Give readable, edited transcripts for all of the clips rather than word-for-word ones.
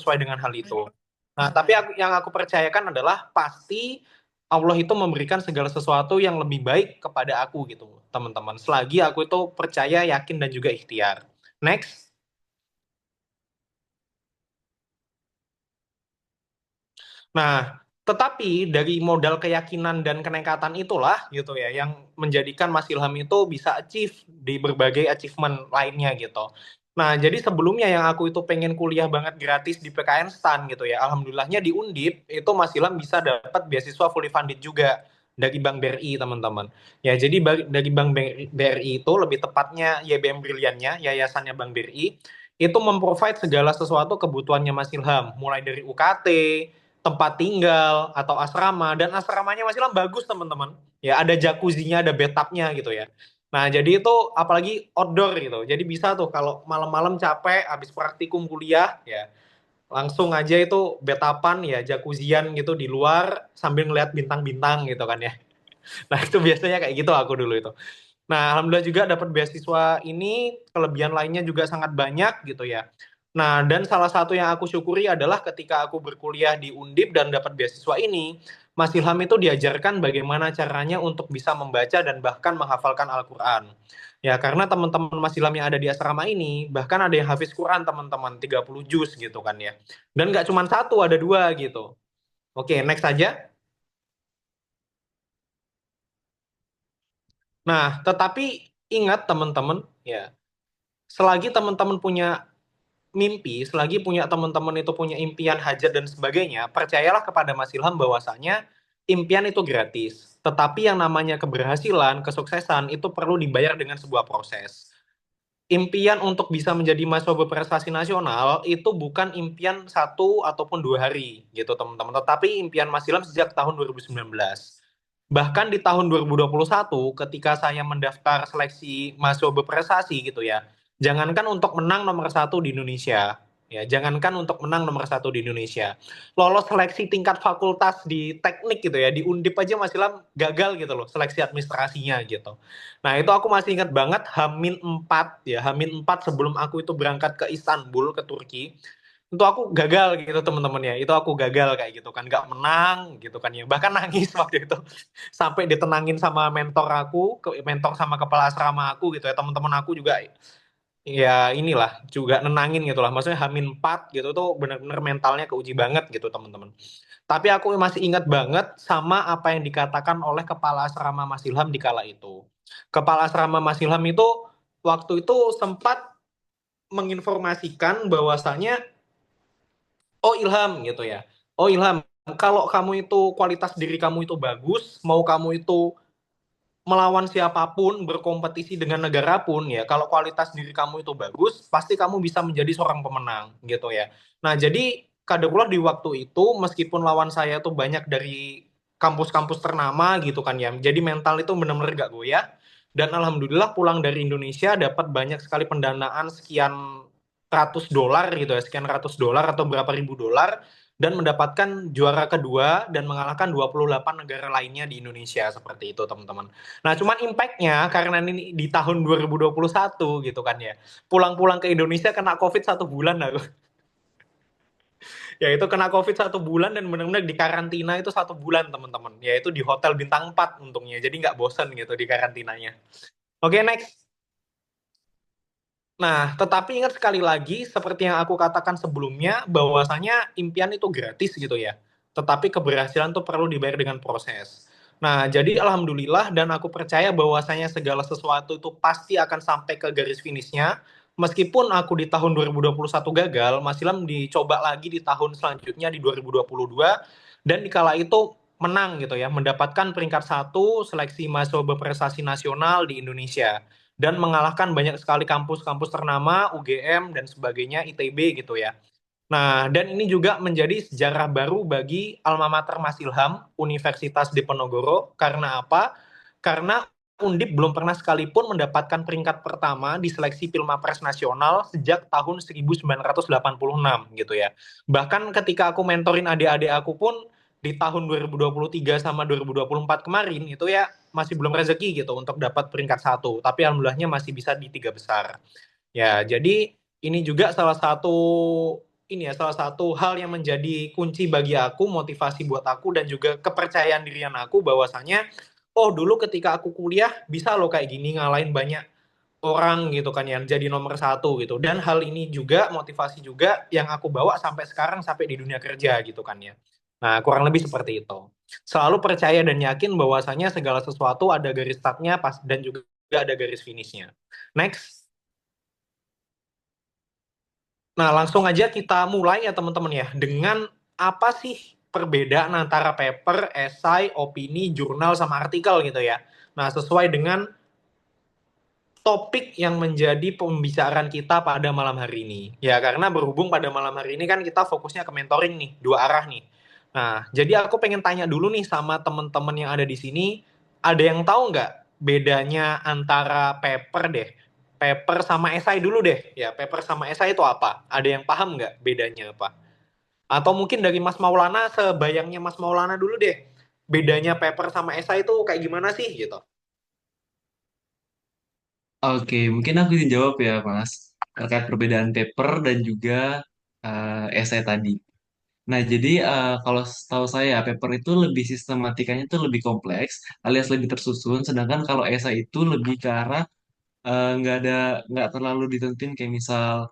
sesuai dengan hal itu. Nah, tapi yang aku percayakan adalah pasti Allah itu memberikan segala sesuatu yang lebih baik kepada aku gitu, teman-teman. Selagi aku itu percaya, yakin, dan juga ikhtiar. Next. Nah, tetapi dari modal keyakinan dan kenekatan itulah gitu ya yang menjadikan Mas Ilham itu bisa achieve di berbagai achievement lainnya gitu. Nah, jadi sebelumnya yang aku itu pengen kuliah banget gratis di PKN STAN gitu ya. Alhamdulillahnya di Undip itu Mas Ilham bisa dapat beasiswa fully funded juga dari Bank BRI, teman-teman. Ya, jadi dari Bank BRI itu lebih tepatnya YBM Briliannya, yayasannya Bank BRI, itu memprovide segala sesuatu kebutuhannya Mas Ilham, mulai dari UKT, tempat tinggal atau asrama, dan asramanya masih bagus, teman-teman, ya ada jacuzzinya, ada bathtubnya gitu ya. Nah, jadi itu apalagi outdoor gitu, jadi bisa tuh kalau malam-malam capek habis praktikum kuliah ya langsung aja itu betapan ya, jacuzzian gitu di luar sambil ngeliat bintang-bintang gitu kan ya. Nah, itu biasanya kayak gitu aku dulu itu. Nah, alhamdulillah juga dapat beasiswa ini, kelebihan lainnya juga sangat banyak gitu ya. Nah, dan salah satu yang aku syukuri adalah ketika aku berkuliah di Undip dan dapat beasiswa ini, Mas Ilham itu diajarkan bagaimana caranya untuk bisa membaca dan bahkan menghafalkan Al-Quran. Ya, karena teman-teman Mas Ilham yang ada di asrama ini, bahkan ada yang hafiz Quran, teman-teman, 30 juz gitu kan ya. Dan nggak cuma satu, ada dua gitu. Oke, next aja. Nah, tetapi ingat teman-teman, ya, selagi teman-teman punya mimpi, selagi punya teman-teman itu punya impian, hajat dan sebagainya, percayalah kepada Mas Ilham bahwasanya impian itu gratis. Tetapi yang namanya keberhasilan, kesuksesan itu perlu dibayar dengan sebuah proses. Impian untuk bisa menjadi mahasiswa berprestasi nasional itu bukan impian 1 ataupun 2 hari gitu, teman-teman. Tetapi impian Mas Ilham sejak tahun 2019. Bahkan di tahun 2021 ketika saya mendaftar seleksi mahasiswa berprestasi gitu ya. Jangankan untuk menang nomor satu di Indonesia, ya jangankan untuk menang nomor satu di Indonesia, lolos seleksi tingkat fakultas di teknik gitu ya, di Undip aja Mas Ilham gagal gitu loh seleksi administrasinya gitu. Nah, itu aku masih ingat banget Hamin 4 ya, Hamin 4 sebelum aku itu berangkat ke Istanbul, ke Turki. Itu aku gagal gitu, teman-teman ya. Itu aku gagal kayak gitu kan, nggak menang gitu kan ya. Bahkan nangis waktu itu. Sampai ditenangin sama mentor aku, mentor sama kepala asrama aku gitu ya. Teman-teman aku juga ya inilah juga nenangin gitu lah. Maksudnya Hamin 4 gitu tuh bener-bener mentalnya keuji banget gitu, teman-teman. Tapi aku masih ingat banget sama apa yang dikatakan oleh kepala asrama Mas Ilham di kala itu. Kepala asrama Mas Ilham itu waktu itu sempat menginformasikan bahwasanya, oh Ilham gitu ya, oh Ilham, kalau kamu itu kualitas diri kamu itu bagus, mau kamu itu melawan siapapun, berkompetisi dengan negara pun ya, kalau kualitas diri kamu itu bagus, pasti kamu bisa menjadi seorang pemenang gitu ya. Nah, jadi kaderullah di waktu itu meskipun lawan saya tuh banyak dari kampus-kampus ternama gitu kan ya. Jadi mental itu benar-benar gak goyah, dan alhamdulillah pulang dari Indonesia dapat banyak sekali pendanaan sekian ratus dolar gitu ya, sekian ratus dolar atau berapa ribu dolar, dan mendapatkan juara kedua dan mengalahkan 28 negara lainnya di Indonesia seperti itu, teman-teman. Nah, cuman impact-nya karena ini di tahun 2021 gitu kan ya. Pulang-pulang ke Indonesia kena COVID 1 bulan aku. Ya itu kena COVID 1 bulan dan benar-benar di karantina itu 1 bulan, teman-teman. Ya itu di hotel bintang 4 untungnya. Jadi nggak bosen gitu di karantinanya. Oke, next. Nah, tetapi ingat sekali lagi, seperti yang aku katakan sebelumnya, bahwasanya impian itu gratis gitu ya. Tetapi keberhasilan tuh perlu dibayar dengan proses. Nah, jadi alhamdulillah dan aku percaya bahwasanya segala sesuatu itu pasti akan sampai ke garis finishnya. Meskipun aku di tahun 2021 gagal, Mas Ilham dicoba lagi di tahun selanjutnya di 2022, dan di kala itu menang gitu ya, mendapatkan peringkat 1 seleksi mahasiswa berprestasi nasional di Indonesia dan mengalahkan banyak sekali kampus-kampus ternama, UGM dan sebagainya, ITB gitu ya. Nah, dan ini juga menjadi sejarah baru bagi alma mater Mas Ilham, Universitas Diponegoro. Karena apa? Karena Undip belum pernah sekalipun mendapatkan peringkat pertama di seleksi Pilmapres Nasional sejak tahun 1986 gitu ya. Bahkan ketika aku mentorin adik-adik aku pun di tahun 2023 sama 2024 kemarin itu ya masih belum rezeki gitu untuk dapat peringkat 1. Tapi alhamdulillahnya masih bisa di 3 besar. Ya, jadi ini juga salah satu ini ya salah satu hal yang menjadi kunci bagi aku, motivasi buat aku dan juga kepercayaan dirian aku bahwasanya oh dulu ketika aku kuliah bisa loh kayak gini ngalahin banyak orang gitu kan yang jadi nomor satu gitu. Dan hal ini juga motivasi juga yang aku bawa sampai sekarang sampai di dunia kerja gitu kan ya. Nah, kurang lebih seperti itu. Selalu percaya dan yakin bahwasanya segala sesuatu ada garis startnya pas dan juga ada garis finishnya. Next. Nah, langsung aja kita mulai ya teman-teman ya dengan apa sih perbedaan antara paper, esai, opini, jurnal sama artikel gitu ya. Nah, sesuai dengan topik yang menjadi pembicaraan kita pada malam hari ini. Ya, karena berhubung pada malam hari ini kan kita fokusnya ke mentoring nih, dua arah nih. Nah, jadi aku pengen tanya dulu nih sama teman-teman yang ada di sini, ada yang tahu nggak bedanya antara paper deh, paper sama esai dulu deh. Ya, paper sama esai itu apa? Ada yang paham nggak bedanya apa? Atau mungkin dari Mas Maulana, sebayangnya Mas Maulana dulu deh, bedanya paper sama esai itu kayak gimana sih gitu? Oke, mungkin aku izin jawab ya, Mas, terkait perbedaan paper dan juga esai tadi. Nah, jadi kalau setahu saya, paper itu lebih sistematikanya itu lebih kompleks, alias lebih tersusun, sedangkan kalau esai itu lebih ke arah nggak terlalu ditentuin kayak misal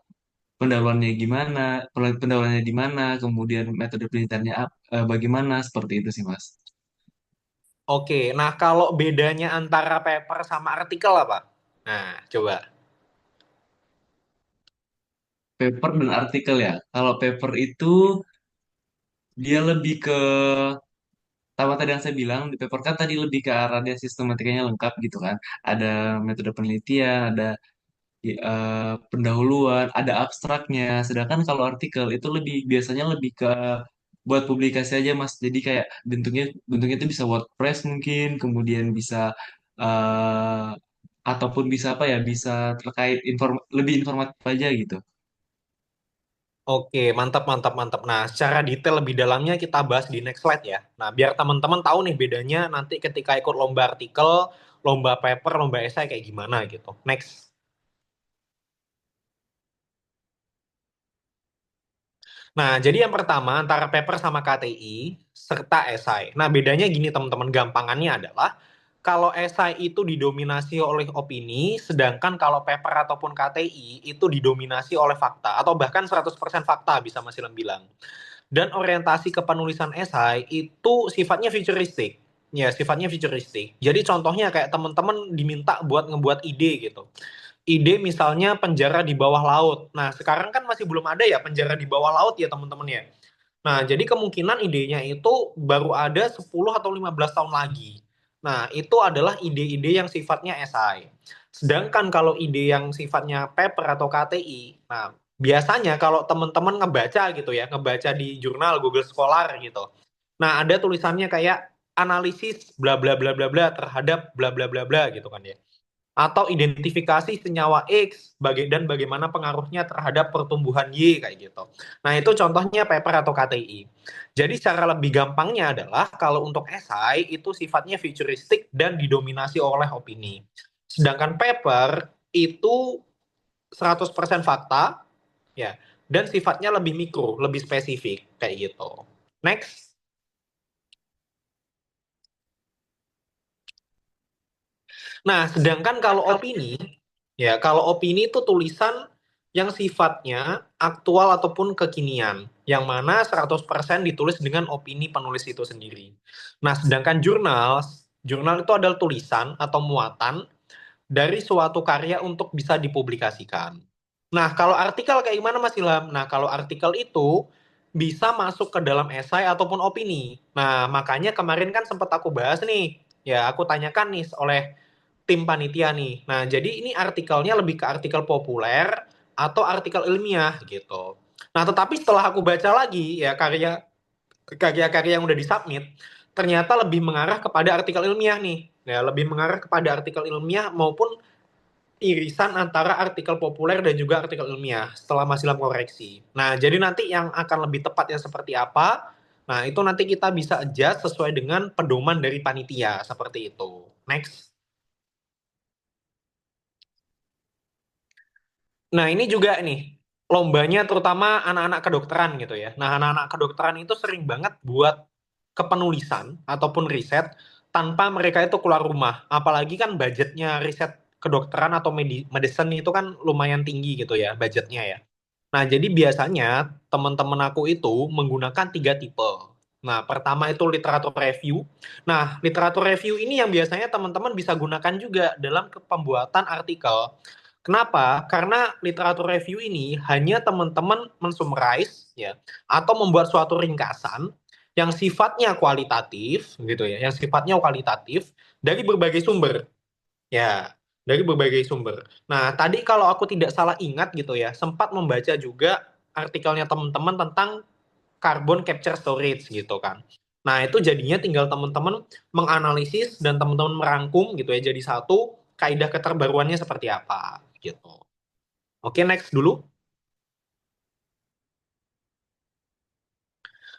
pendahuluannya gimana, pendahuluannya di mana, kemudian metode penelitiannya bagaimana, seperti itu sih, Mas. Oke, nah kalau bedanya antara paper sama artikel apa? Nah, coba. Paper dan artikel ya. Kalau paper itu dia lebih ke sama tadi yang saya bilang di paper kan tadi lebih ke arah dia sistematikanya lengkap gitu kan. Ada metode penelitian, ada pendahuluan, ada abstraknya. Sedangkan kalau artikel itu lebih biasanya lebih ke buat publikasi aja Mas. Jadi kayak bentuknya itu bisa WordPress mungkin, kemudian bisa eh, ataupun bisa apa ya, bisa terkait lebih informatif aja gitu. Oke, mantap, mantap, mantap. Nah, secara detail lebih dalamnya kita bahas di next slide ya. Nah, biar teman-teman tahu nih bedanya nanti ketika ikut lomba artikel, lomba paper, lomba esai kayak gimana gitu. Next. Nah, jadi yang pertama antara paper sama KTI serta esai. Nah, bedanya gini teman-teman, gampangannya adalah kalau esai itu didominasi oleh opini, sedangkan kalau paper ataupun KTI itu didominasi oleh fakta atau bahkan 100% fakta bisa Mas Ilham bilang. Dan orientasi kepenulisan esai itu sifatnya futuristik. Ya, sifatnya futuristik. Jadi contohnya kayak teman-teman diminta buat ngebuat ide gitu, ide misalnya penjara di bawah laut. Nah, sekarang kan masih belum ada ya penjara di bawah laut ya teman-teman ya. Nah, jadi kemungkinan idenya itu baru ada 10 atau 15 tahun lagi. Nah, itu adalah ide-ide yang sifatnya esai. Sedangkan kalau ide yang sifatnya paper atau KTI, nah biasanya kalau teman-teman ngebaca gitu ya, ngebaca di jurnal Google Scholar gitu. Nah, ada tulisannya kayak analisis bla bla bla bla bla terhadap bla bla bla bla gitu kan ya, atau identifikasi senyawa X dan bagaimana pengaruhnya terhadap pertumbuhan Y kayak gitu. Nah, itu contohnya paper atau KTI. Jadi secara lebih gampangnya adalah kalau untuk esai itu sifatnya futuristik dan didominasi oleh opini. Sedangkan paper itu 100% fakta ya dan sifatnya lebih mikro, lebih spesifik kayak gitu. Next. Nah, sedangkan kalau opini itu tulisan yang sifatnya aktual ataupun kekinian, yang mana 100% ditulis dengan opini penulis itu sendiri. Nah, sedangkan jurnal itu adalah tulisan atau muatan dari suatu karya untuk bisa dipublikasikan. Nah, kalau artikel kayak gimana Mas Ilham? Nah, kalau artikel itu bisa masuk ke dalam esai ataupun opini. Nah, makanya kemarin kan sempat aku bahas nih, ya aku tanyakan nih oleh tim panitia nih. Nah, jadi ini artikelnya lebih ke artikel populer atau artikel ilmiah gitu. Nah, tetapi setelah aku baca lagi ya karya-karya yang udah disubmit, ternyata lebih mengarah kepada artikel ilmiah nih. Ya, lebih mengarah kepada artikel ilmiah maupun irisan antara artikel populer dan juga artikel ilmiah setelah masih dalam koreksi. Nah, jadi nanti yang akan lebih tepat yang seperti apa? Nah, itu nanti kita bisa adjust sesuai dengan pedoman dari panitia seperti itu. Next. Nah, ini juga nih. lombanya terutama anak-anak kedokteran gitu ya. Nah, anak-anak kedokteran itu sering banget buat kepenulisan ataupun riset tanpa mereka itu keluar rumah. Apalagi kan budgetnya riset kedokteran atau medicine itu kan lumayan tinggi gitu ya budgetnya ya. Nah, jadi biasanya teman-teman aku itu menggunakan tiga tipe. Nah, pertama itu literatur review. Nah, literatur review ini yang biasanya teman-teman bisa gunakan juga dalam pembuatan artikel. Kenapa? Karena literatur review ini hanya teman-teman mensummarize ya atau membuat suatu ringkasan yang sifatnya kualitatif gitu ya, yang sifatnya kualitatif dari berbagai sumber. Ya, dari berbagai sumber. Nah, tadi kalau aku tidak salah ingat gitu ya, sempat membaca juga artikelnya teman-teman tentang carbon capture storage gitu kan. Nah, itu jadinya tinggal teman-teman menganalisis dan teman-teman merangkum gitu ya jadi satu kaidah keterbaruannya seperti apa gitu. Oke, next dulu.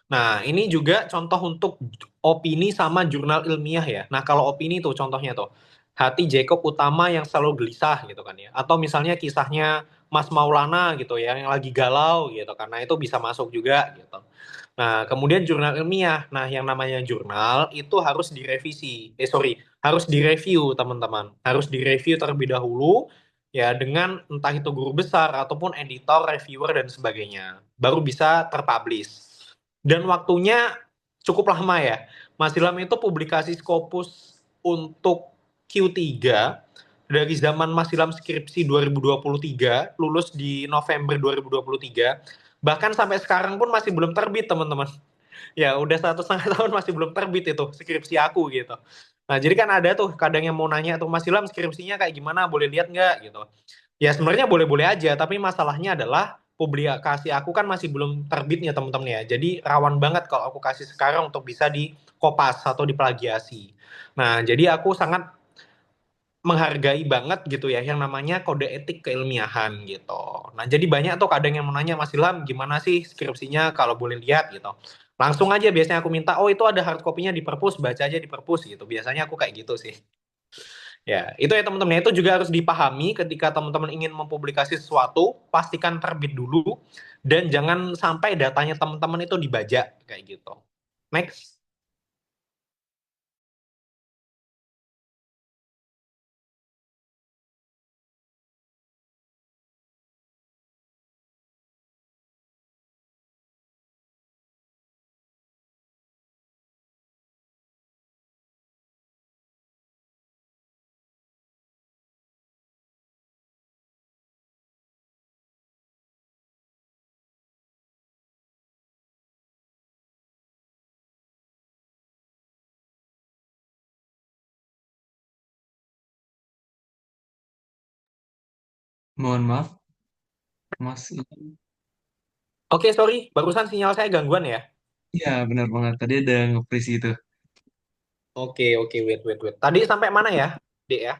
Nah, ini juga contoh untuk opini sama jurnal ilmiah ya. Nah, kalau opini tuh contohnya tuh, hati Jacob Utama yang selalu gelisah gitu kan ya. Atau misalnya kisahnya Mas Maulana gitu ya, yang lagi galau gitu. Karena itu bisa masuk juga gitu. Nah, kemudian jurnal ilmiah. Nah, yang namanya jurnal itu harus direvisi. Sorry, harus direview teman-teman. Harus direview terlebih dahulu ya dengan entah itu guru besar ataupun editor, reviewer dan sebagainya. Baru bisa terpublish. Dan waktunya cukup lama ya. Mas Ilham itu publikasi Scopus untuk Q3 dari zaman Mas Ilham skripsi 2023, lulus di November 2023. Bahkan sampai sekarang pun masih belum terbit, teman-teman. Ya, udah 1,5 tahun masih belum terbit itu skripsi aku gitu. Nah, jadi kan ada tuh kadang yang mau nanya tuh, Mas Ilham skripsinya kayak gimana, boleh lihat nggak gitu. Ya sebenarnya boleh-boleh aja, tapi masalahnya adalah publikasi aku kan masih belum terbitnya teman-teman ya. Jadi rawan banget kalau aku kasih sekarang untuk bisa di kopas atau diplagiasi. Nah, jadi aku sangat menghargai banget gitu ya yang namanya kode etik keilmiahan gitu. Nah, jadi banyak tuh kadang yang menanya Mas Ilham gimana sih skripsinya kalau boleh lihat gitu. Langsung aja biasanya aku minta, oh itu ada hard copy-nya di perpus, baca aja di perpus gitu. Biasanya aku kayak gitu sih. Ya, itu ya teman-teman. Itu juga harus dipahami ketika teman-teman ingin mempublikasi sesuatu, pastikan terbit dulu dan jangan sampai datanya teman-teman itu dibajak kayak gitu. Next. Mohon maaf, Mas. Oke, sorry, barusan sinyal saya gangguan ya. Iya, benar banget. Tadi ada nge-freeze gitu. Oke, oke, wait. Tadi sampai mana ya, Dek ya?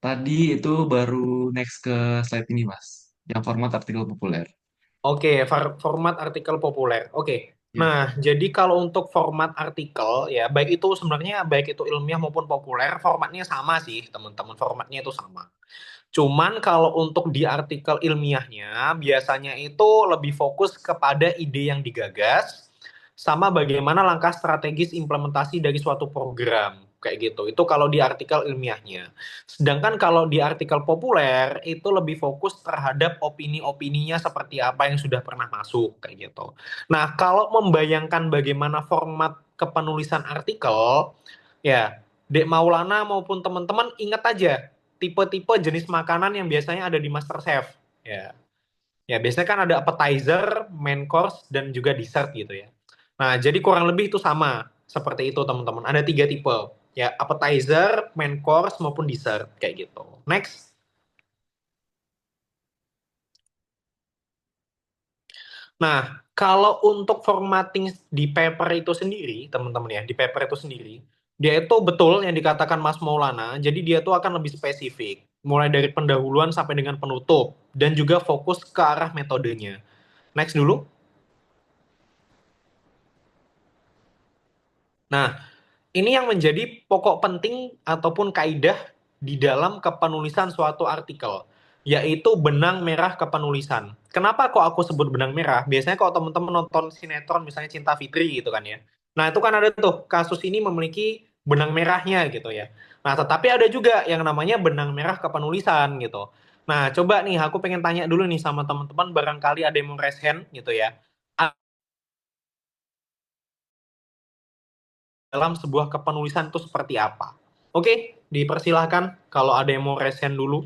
Tadi itu baru next ke slide ini, Mas. Yang format artikel populer. Oke, format artikel populer. Oke. Ya. Nah, jadi kalau untuk format artikel ya, baik itu sebenarnya baik itu ilmiah maupun populer, formatnya sama sih, teman-teman. Formatnya itu sama. Cuman kalau untuk di artikel ilmiahnya, biasanya itu lebih fokus kepada ide yang digagas, sama bagaimana langkah strategis implementasi dari suatu program. Kayak gitu. Itu kalau di artikel ilmiahnya. Sedangkan kalau di artikel populer, itu lebih fokus terhadap opini-opininya seperti apa yang sudah pernah masuk. Kayak gitu. Nah, kalau membayangkan bagaimana format kepenulisan artikel, ya, Dek Maulana maupun teman-teman ingat aja tipe-tipe jenis makanan yang biasanya ada di MasterChef. Ya, ya biasanya kan ada appetizer, main course, dan juga dessert gitu ya. Nah, jadi kurang lebih itu sama seperti itu teman-teman. Ada tiga tipe, ya appetizer, main course maupun dessert kayak gitu. Next. Nah, kalau untuk formatting di paper itu sendiri, teman-teman ya, di paper itu sendiri, dia itu betul yang dikatakan Mas Maulana, jadi dia tuh akan lebih spesifik, mulai dari pendahuluan sampai dengan penutup, dan juga fokus ke arah metodenya. Next dulu. Nah, ini yang menjadi pokok penting ataupun kaidah di dalam kepenulisan suatu artikel. yaitu benang merah kepenulisan. Kenapa kok aku sebut benang merah? Biasanya kalau teman-teman nonton sinetron misalnya Cinta Fitri gitu kan ya. Nah, itu kan ada tuh kasus ini memiliki benang merahnya gitu ya. Nah, tetapi ada juga yang namanya benang merah kepenulisan gitu. Nah, coba nih aku pengen tanya dulu nih sama teman-teman barangkali ada yang mau raise hand gitu ya. Dalam sebuah kepenulisan itu seperti apa? Oke, dipersilahkan kalau ada yang mau raise hand dulu.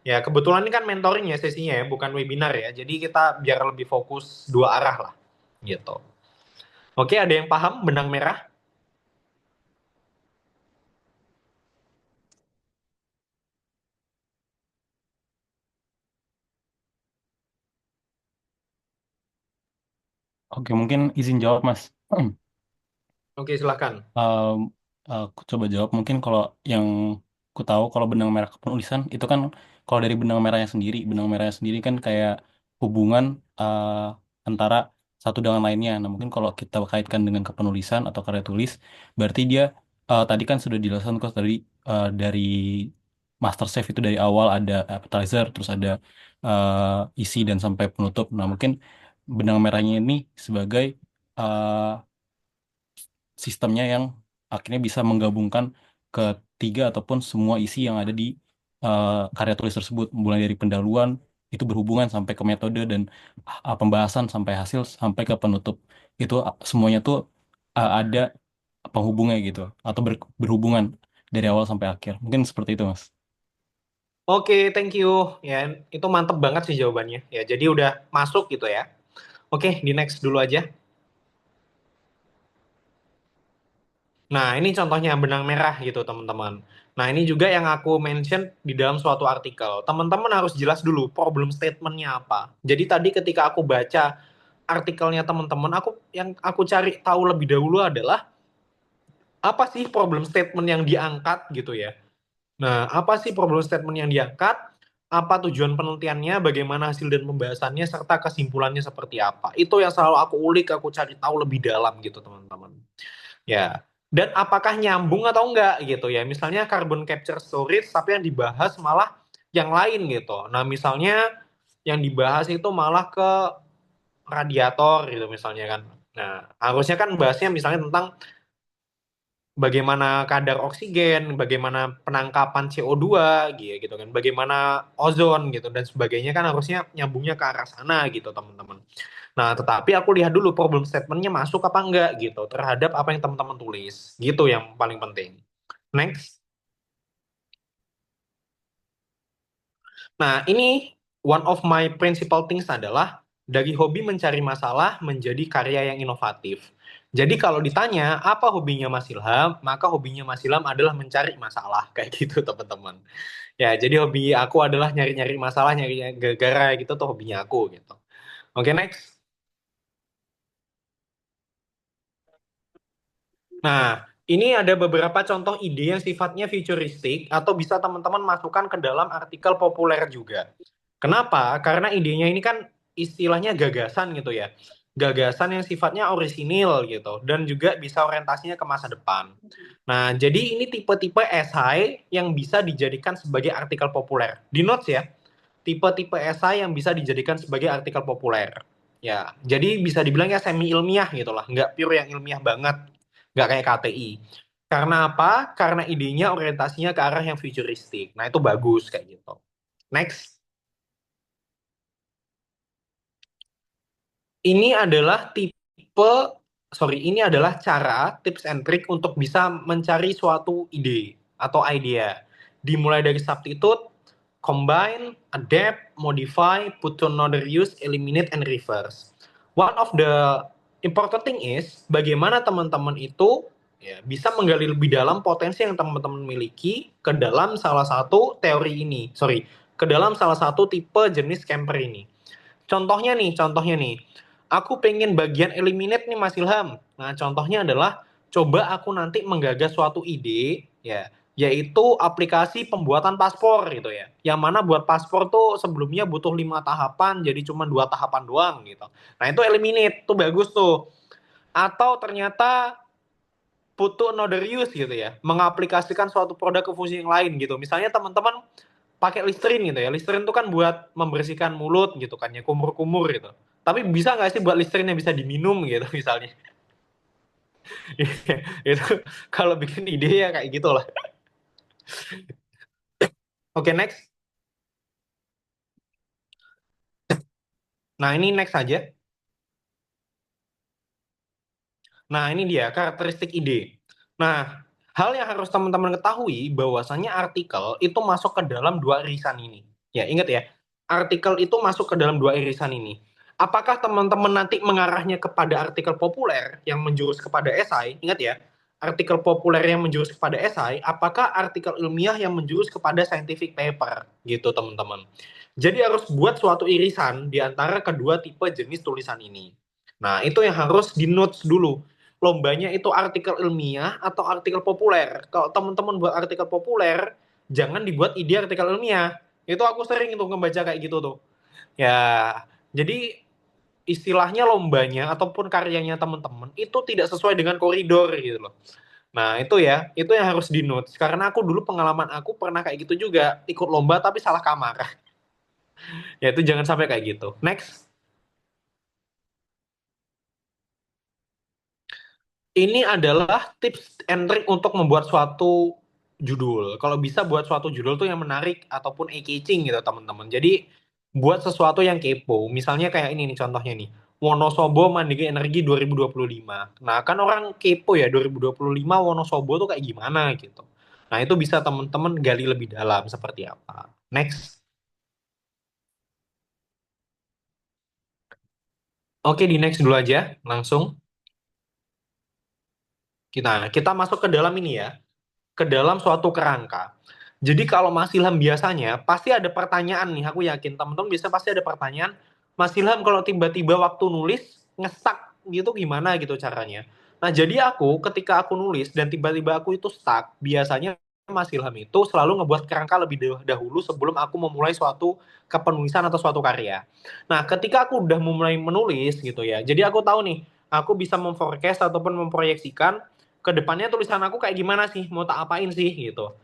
Ya, kebetulan ini kan mentoring ya sesinya ya, bukan webinar ya. Jadi kita biar lebih fokus dua arah lah, gitu. Oke, ada yang paham benang merah? Oke, mungkin izin jawab, Mas. Oke, silahkan. Em, aku coba jawab. Mungkin kalau yang ku tahu kalau benang merah kepenulisan itu kan kalau dari benang merahnya sendiri kan kayak hubungan antara satu dengan lainnya. Nah, mungkin kalau kita kaitkan dengan kepenulisan atau karya tulis, berarti dia tadi kan sudah dijelaskan kok tadi dari Master Chef itu dari awal ada appetizer, terus ada isi dan sampai penutup. Nah, mungkin benang merahnya ini sebagai sistemnya yang akhirnya bisa menggabungkan ketiga ataupun semua isi yang ada di karya tulis tersebut, mulai dari pendahuluan itu berhubungan sampai ke metode dan pembahasan sampai hasil sampai ke penutup itu semuanya tuh ada penghubungnya gitu atau berhubungan dari awal sampai akhir. Mungkin seperti itu, Mas. Oke, thank you. Ya, itu mantep banget sih jawabannya. Ya, jadi udah masuk gitu ya. Oke, di next dulu aja. Nah, ini contohnya benang merah gitu, teman-teman. Nah, ini juga yang aku mention di dalam suatu artikel. Teman-teman harus jelas dulu problem statementnya apa. Jadi tadi ketika aku baca artikelnya teman-teman, yang aku cari tahu lebih dahulu adalah apa sih problem statement yang diangkat gitu ya. Nah, apa sih problem statement yang diangkat? Apa tujuan penelitiannya, bagaimana hasil dan pembahasannya, serta kesimpulannya seperti apa. Itu yang selalu aku ulik, aku cari tahu lebih dalam gitu teman-teman. Ya, dan apakah nyambung atau enggak gitu ya. Misalnya carbon capture storage, tapi yang dibahas malah yang lain gitu. Nah, misalnya yang dibahas itu malah ke radiator gitu misalnya kan. Nah, harusnya kan bahasnya misalnya tentang bagaimana kadar oksigen, bagaimana penangkapan CO2 gitu kan, bagaimana ozon gitu dan sebagainya kan harusnya nyambungnya ke arah sana gitu teman-teman. Nah, tetapi aku lihat dulu problem statementnya masuk apa enggak gitu terhadap apa yang teman-teman tulis. Gitu yang paling penting. Next. Nah, ini one of my principal things adalah dari hobi mencari masalah menjadi karya yang inovatif. Jadi kalau ditanya apa hobinya Mas Ilham, maka hobinya Mas Ilham adalah mencari masalah kayak gitu teman-teman. Ya, jadi hobi aku adalah nyari-nyari masalah, nyari gara-gara gitu tuh hobinya aku gitu. Oke, next. Nah, ini ada beberapa contoh ide yang sifatnya futuristik atau bisa teman-teman masukkan ke dalam artikel populer juga. Kenapa? Karena idenya ini kan istilahnya gagasan gitu ya. Gagasan yang sifatnya orisinil gitu dan juga bisa orientasinya ke masa depan. Nah, jadi ini tipe-tipe esai yang bisa dijadikan sebagai artikel populer. Di notes ya, tipe-tipe esai yang bisa dijadikan sebagai artikel populer. Ya, jadi bisa dibilang ya semi ilmiah gitu lah, nggak pure yang ilmiah banget, nggak kayak KTI. Karena apa? Karena idenya orientasinya ke arah yang futuristik. Nah, itu bagus kayak gitu. Next. Ini adalah ini adalah cara, tips and trick untuk bisa mencari suatu ide atau idea. Dimulai dari substitute, combine, adapt, modify, put to another use, eliminate, and reverse. One of the important thing is bagaimana teman-teman itu ya, bisa menggali lebih dalam potensi yang teman-teman miliki ke dalam salah satu teori ini. Sorry, ke dalam salah satu tipe jenis camper ini. Contohnya nih, aku pengen bagian eliminate nih Mas Ilham. Nah, contohnya adalah coba aku nanti menggagas suatu ide, ya, yaitu aplikasi pembuatan paspor gitu ya. Yang mana buat paspor tuh sebelumnya butuh 5 tahapan, jadi cuma 2 tahapan doang gitu. Nah, itu eliminate, tuh bagus tuh. Atau ternyata put to another use gitu ya, mengaplikasikan suatu produk ke fungsi yang lain gitu. Misalnya teman-teman pakai Listerine gitu ya. Listerine itu kan buat membersihkan mulut gitu kan ya, kumur-kumur gitu. Tapi bisa nggak sih buat Listerine yang bisa diminum gitu misalnya? Itu kalau bikin ide ya kayak gitulah. Oke, next. Nah, ini next aja. Nah, ini dia karakteristik ide. Nah, hal yang harus teman-teman ketahui bahwasannya artikel itu masuk ke dalam dua irisan ini. Ya, ingat ya. Artikel itu masuk ke dalam dua irisan ini. Apakah teman-teman nanti mengarahnya kepada artikel populer yang menjurus kepada esai? Ingat ya, artikel populer yang menjurus kepada esai, apakah artikel ilmiah yang menjurus kepada scientific paper? Gitu, teman-teman. Jadi harus buat suatu irisan di antara kedua tipe jenis tulisan ini. Nah, itu yang harus di notes dulu, lombanya itu artikel ilmiah atau artikel populer. Kalau teman-teman buat artikel populer, jangan dibuat ide artikel ilmiah. Itu aku sering itu ngebaca kayak gitu tuh. Ya, jadi istilahnya lombanya ataupun karyanya teman-teman itu tidak sesuai dengan koridor gitu loh. Nah, itu ya, itu yang harus di notes. Karena aku dulu pengalaman aku pernah kayak gitu juga, ikut lomba tapi salah kamar. Ya itu jangan sampai kayak gitu. Next. Ini adalah tips and trick untuk membuat suatu judul. Kalau bisa buat suatu judul tuh yang menarik ataupun eye-catching gitu teman-teman. Jadi buat sesuatu yang kepo. Misalnya kayak ini nih contohnya nih. Wonosobo Mandiri Energi 2025. Nah kan orang kepo ya 2025 Wonosobo tuh kayak gimana gitu. Nah itu bisa teman-teman gali lebih dalam seperti apa. Next. Oke di next dulu aja langsung. Kita masuk ke dalam ini ya. Ke dalam suatu kerangka. Jadi kalau Mas Ilham biasanya pasti ada pertanyaan nih, aku yakin teman-teman bisa pasti ada pertanyaan, Mas Ilham kalau tiba-tiba waktu nulis ngestak gitu gimana gitu caranya. Nah, jadi aku ketika aku nulis dan tiba-tiba aku itu stuck, biasanya Mas Ilham itu selalu ngebuat kerangka lebih dahulu sebelum aku memulai suatu kepenulisan atau suatu karya. Nah, ketika aku udah memulai menulis gitu ya, jadi aku tahu nih, aku bisa memforecast ataupun memproyeksikan ke depannya tulisan aku kayak gimana sih, mau tak apain sih gitu.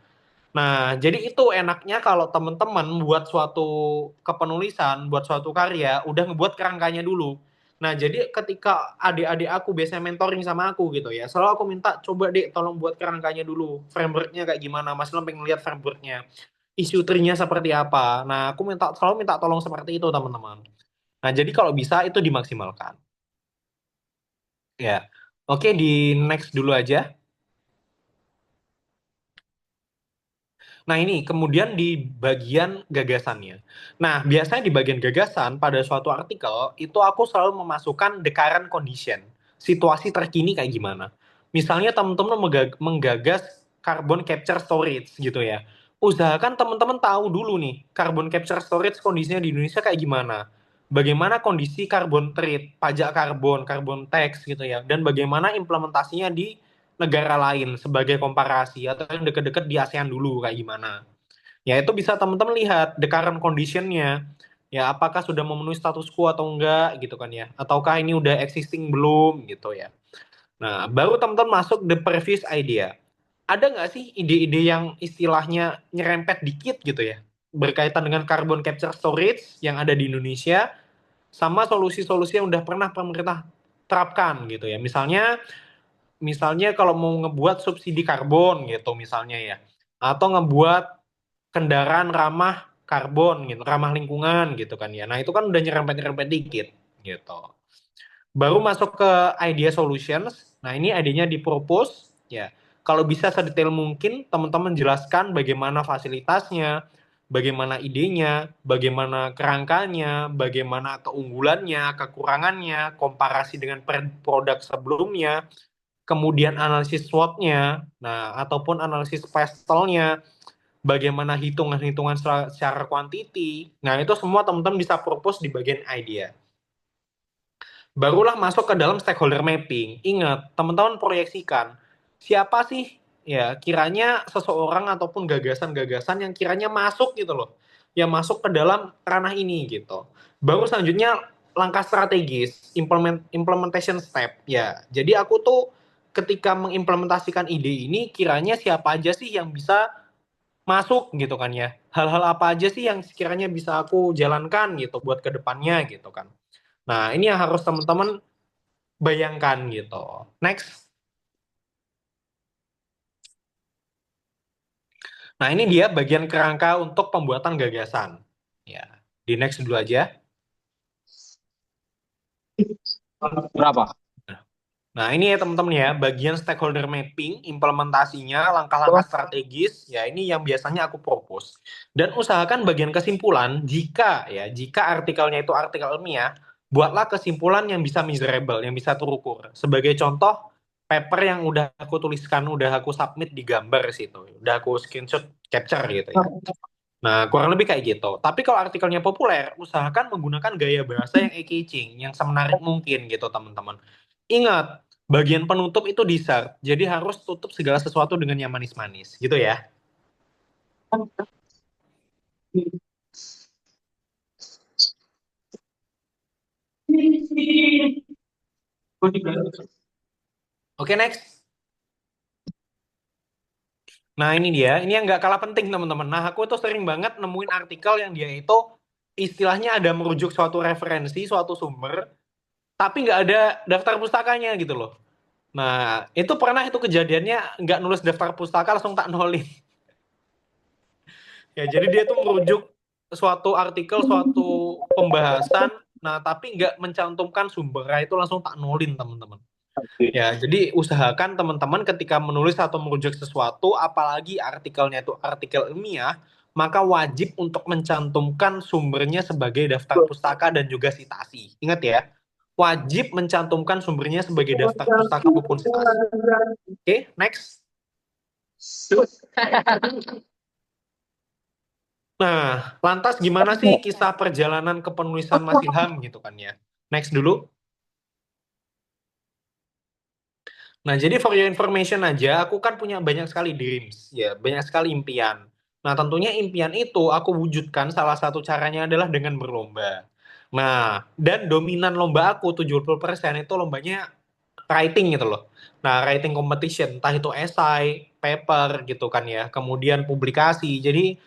Nah, jadi itu enaknya kalau teman-teman buat suatu kepenulisan, buat suatu karya, udah ngebuat kerangkanya dulu. Nah, jadi ketika adik-adik aku biasanya mentoring sama aku gitu ya, selalu aku minta, coba deh tolong buat kerangkanya dulu, frameworknya kayak gimana, Mas Lem pengen lihat frameworknya, isu trinya seperti apa. Nah, aku selalu minta tolong seperti itu teman-teman. Nah, jadi kalau bisa itu dimaksimalkan. Ya, oke di next dulu aja. Nah, ini kemudian di bagian gagasannya. Nah, biasanya di bagian gagasan pada suatu artikel itu aku selalu memasukkan the current condition. Situasi terkini kayak gimana. Misalnya teman-teman menggagas carbon capture storage gitu ya. Usahakan teman-teman tahu dulu nih carbon capture storage kondisinya di Indonesia kayak gimana. Bagaimana kondisi carbon trade, pajak karbon, carbon tax gitu ya. Dan bagaimana implementasinya di negara lain sebagai komparasi atau yang deket-deket di ASEAN dulu kayak gimana. Ya itu bisa teman-teman lihat the current condition-nya. Ya apakah sudah memenuhi status quo atau enggak gitu kan ya. Ataukah ini udah existing belum gitu ya. Nah baru teman-teman masuk the previous idea. Ada nggak sih ide-ide yang istilahnya nyerempet dikit gitu ya. Berkaitan dengan carbon capture storage yang ada di Indonesia. Sama solusi-solusi yang udah pernah pemerintah terapkan gitu ya. Misalnya kalau mau ngebuat subsidi karbon gitu misalnya ya, atau ngebuat kendaraan ramah karbon gitu, ramah lingkungan gitu kan ya. Nah itu kan udah nyerempet-nyerempet dikit gitu. Baru masuk ke idea solutions. Nah ini idenya di propose ya. Kalau bisa sedetail mungkin teman-teman jelaskan bagaimana fasilitasnya, bagaimana idenya, bagaimana kerangkanya, bagaimana keunggulannya, kekurangannya, komparasi dengan produk sebelumnya, kemudian analisis SWOT-nya, nah ataupun analisis pastelnya, bagaimana hitungan-hitungan secara kuantiti. Nah, itu semua teman-teman bisa propose di bagian idea. Barulah masuk ke dalam stakeholder mapping. Ingat, teman-teman proyeksikan siapa sih ya kiranya seseorang ataupun gagasan-gagasan yang kiranya masuk gitu loh. Yang masuk ke dalam ranah ini gitu. Baru selanjutnya langkah strategis, implementation step ya. Jadi aku tuh ketika mengimplementasikan ide ini kiranya siapa aja sih yang bisa masuk gitu kan ya. Hal-hal apa aja sih yang sekiranya bisa aku jalankan gitu buat ke depannya gitu kan. Nah, ini yang harus teman-teman bayangkan gitu. Next. Nah, ini dia bagian kerangka untuk pembuatan gagasan. Ya, di next dulu aja. Berapa? Nah, ini ya teman-teman ya, bagian stakeholder mapping, implementasinya, langkah-langkah strategis, ya ini yang biasanya aku propose. Dan usahakan bagian kesimpulan, jika artikelnya itu artikel ilmiah, buatlah kesimpulan yang bisa measurable, yang bisa terukur. Sebagai contoh, paper yang udah aku tuliskan, udah aku submit di gambar situ, udah aku screenshot capture gitu ya. Nah, kurang lebih kayak gitu. Tapi kalau artikelnya populer, usahakan menggunakan gaya bahasa yang eye-catching, yang semenarik mungkin gitu, teman-teman. Ingat, bagian penutup itu dessert, jadi harus tutup segala sesuatu dengan yang manis-manis, gitu ya. Oke, next. Nah, ini dia. Ini yang nggak kalah penting, teman-teman. Nah, aku tuh sering banget nemuin artikel yang dia itu istilahnya ada merujuk suatu referensi, suatu sumber, tapi nggak ada daftar pustakanya gitu loh. Nah, itu pernah itu kejadiannya nggak nulis daftar pustaka, langsung tak nolin. Ya, jadi dia tuh merujuk suatu artikel, suatu pembahasan, nah tapi nggak mencantumkan sumbernya, itu langsung tak nolin, teman-teman. Ya, jadi usahakan teman-teman ketika menulis atau merujuk sesuatu, apalagi artikelnya itu artikel ilmiah, maka wajib untuk mencantumkan sumbernya sebagai daftar pustaka dan juga sitasi. Ingat ya, wajib mencantumkan sumbernya sebagai daftar pustaka maupun sitasi. Oke, next. Nah, lantas gimana sih kisah perjalanan kepenulisan Mas Ilham gitu kan ya? Next dulu. Nah, jadi for your information aja, aku kan punya banyak sekali dreams, ya, banyak sekali impian. Nah, tentunya impian itu aku wujudkan salah satu caranya adalah dengan berlomba. Nah, dan dominan lomba aku 70% itu lombanya writing gitu loh. Nah, writing competition, entah itu esai, paper gitu kan ya, kemudian publikasi. Jadi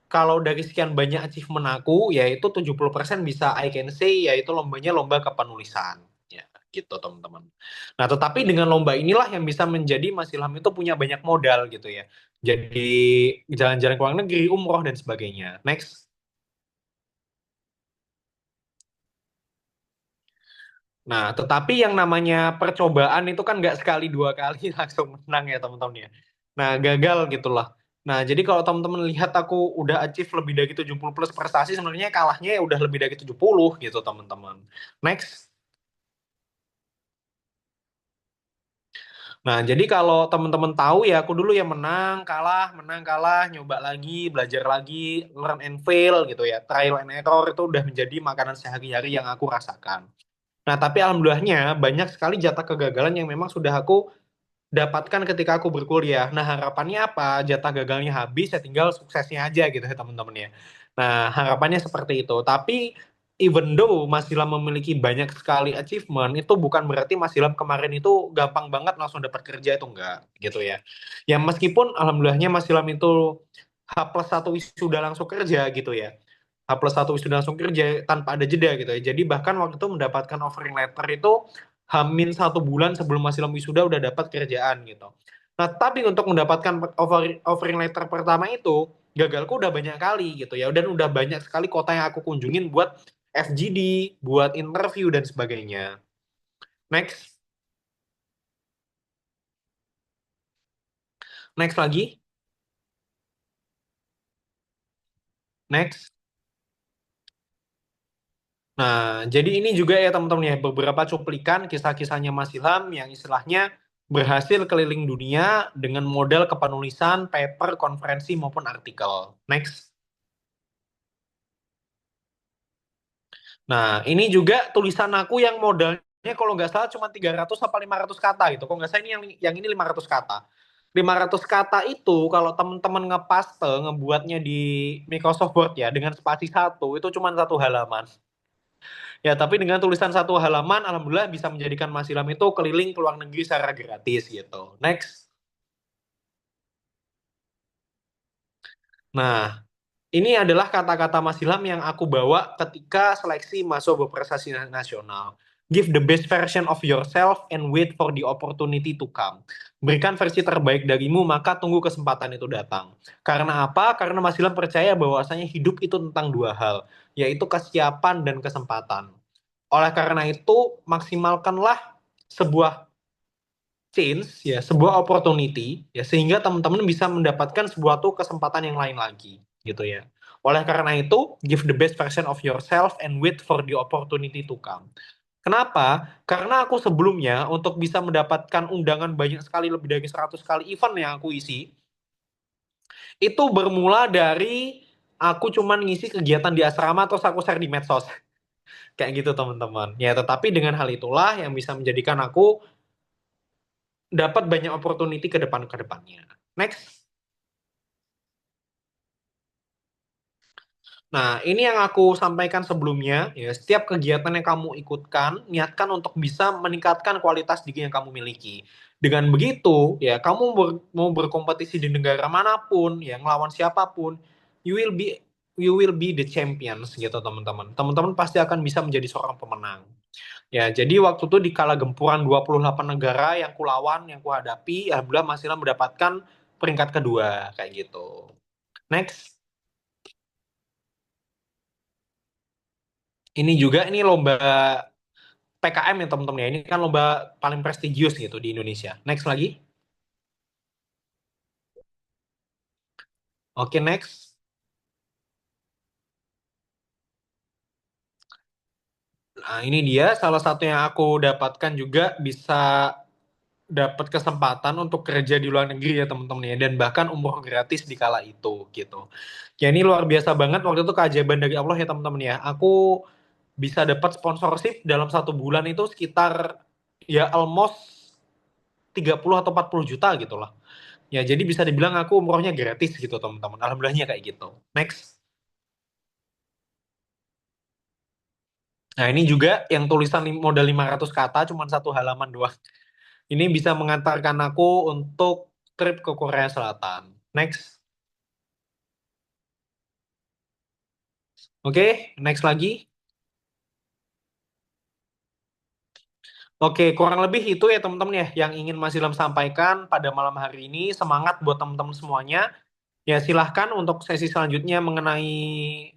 kalau dari sekian banyak achievement aku, yaitu 70% bisa I can say, yaitu lombanya lomba kepenulisan. Ya, gitu teman-teman. Nah, tetapi dengan lomba inilah yang bisa menjadi Mas Ilham itu punya banyak modal gitu ya. Jadi jalan-jalan ke luar negeri, umroh, dan sebagainya. Next. Nah, tetapi yang namanya percobaan itu kan nggak sekali dua kali langsung menang ya teman-teman ya. Nah, gagal gitulah. Nah, jadi kalau teman-teman lihat aku udah achieve lebih dari 70 plus prestasi, sebenarnya kalahnya ya udah lebih dari 70 gitu teman-teman. Next. Nah, jadi kalau teman-teman tahu ya, aku dulu ya menang, kalah, nyoba lagi, belajar lagi, learn and fail gitu ya. Trial and error itu udah menjadi makanan sehari-hari yang aku rasakan. Nah, tapi alhamdulillahnya banyak sekali jatah kegagalan yang memang sudah aku dapatkan ketika aku berkuliah. Nah, harapannya apa? Jatah gagalnya habis, ya tinggal suksesnya aja gitu ya teman-teman ya. Nah, harapannya seperti itu. Tapi even though Mas Ilham memiliki banyak sekali achievement, itu bukan berarti Mas Ilham kemarin itu gampang banget langsung dapat kerja, itu enggak gitu ya. Ya meskipun alhamdulillahnya Mas Ilham itu H+1 wisuda langsung kerja gitu ya. H+1 wisuda langsung kerja tanpa ada jeda gitu ya. Jadi bahkan waktu itu mendapatkan offering letter itu H-1 bulan sebelum Mas Ilham wisuda udah dapat kerjaan gitu. Nah, tapi untuk mendapatkan offering letter pertama itu, gagalku udah banyak kali gitu ya. Dan udah banyak sekali kota yang aku kunjungin buat FGD, buat interview dan sebagainya. Next. Next lagi. Next. Nah, jadi ini juga ya teman-teman ya, beberapa cuplikan kisah-kisahnya Mas Ilham yang istilahnya berhasil keliling dunia dengan model kepenulisan, paper, konferensi maupun artikel. Next. Nah, ini juga tulisan aku yang modalnya kalau nggak salah cuma 300 apa 500 kata gitu. Kalau nggak salah ini yang ini 500 kata. 500 kata itu kalau teman-teman ngepaste, ngebuatnya di Microsoft Word ya dengan spasi satu, itu cuma satu halaman. Ya, tapi dengan tulisan satu halaman, alhamdulillah bisa menjadikan Mas Ilham itu keliling ke luar negeri secara gratis gitu. Next. Nah, ini adalah kata-kata Mas Ilham yang aku bawa ketika seleksi masuk berprestasi nasional. Give the best version of yourself and wait for the opportunity to come. Berikan versi terbaik darimu, maka tunggu kesempatan itu datang. Karena apa? Karena Mas Ilham percaya bahwasanya hidup itu tentang dua hal, yaitu kesiapan dan kesempatan. Oleh karena itu, maksimalkanlah sebuah change ya, sebuah opportunity ya sehingga teman-teman bisa mendapatkan sebuah tuh kesempatan yang lain lagi gitu ya. Oleh karena itu, give the best version of yourself and wait for the opportunity to come. Kenapa? Karena aku sebelumnya untuk bisa mendapatkan undangan banyak sekali lebih dari 100 kali event yang aku isi, itu bermula dari aku cuman ngisi kegiatan di asrama terus aku share di medsos. Kayak gitu teman-teman. Ya, tetapi dengan hal itulah yang bisa menjadikan aku dapat banyak opportunity ke depannya. Next. Nah, ini yang aku sampaikan sebelumnya, ya, setiap kegiatan yang kamu ikutkan, niatkan untuk bisa meningkatkan kualitas diri yang kamu miliki. Dengan begitu, ya, kamu mau berkompetisi di negara manapun, ya, ngelawan siapapun, you will be you will be the champions gitu, teman-teman. Teman-teman pasti akan bisa menjadi seorang pemenang. Ya, jadi waktu itu di kala gempuran 28 negara yang kulawan, yang kuhadapi, alhamdulillah masih mendapatkan peringkat kedua, kayak gitu. Next. Ini juga ini lomba PKM ya teman-teman ya. Ini kan lomba paling prestigius gitu di Indonesia. Next lagi. Oke, next. Nah, ini dia salah satu yang aku dapatkan juga bisa dapat kesempatan untuk kerja di luar negeri ya teman-teman ya. Dan bahkan umroh gratis di kala itu gitu. Ya ini luar biasa banget waktu itu keajaiban dari Allah ya teman-teman ya. Aku bisa dapat sponsorship dalam 1 bulan itu sekitar ya almost 30 atau 40 juta gitu lah. Ya, jadi bisa dibilang aku umrohnya gratis gitu, teman-teman. Alhamdulillahnya kayak gitu. Next. Nah, ini juga yang tulisan modal 500 kata, cuma 1 halaman doang. Ini bisa mengantarkan aku untuk trip ke Korea Selatan. Next. Oke, next lagi. Oke, kurang lebih itu ya teman-teman ya yang ingin Mas Ilham sampaikan pada malam hari ini. Semangat buat teman-teman semuanya. Ya, silahkan untuk sesi selanjutnya mengenai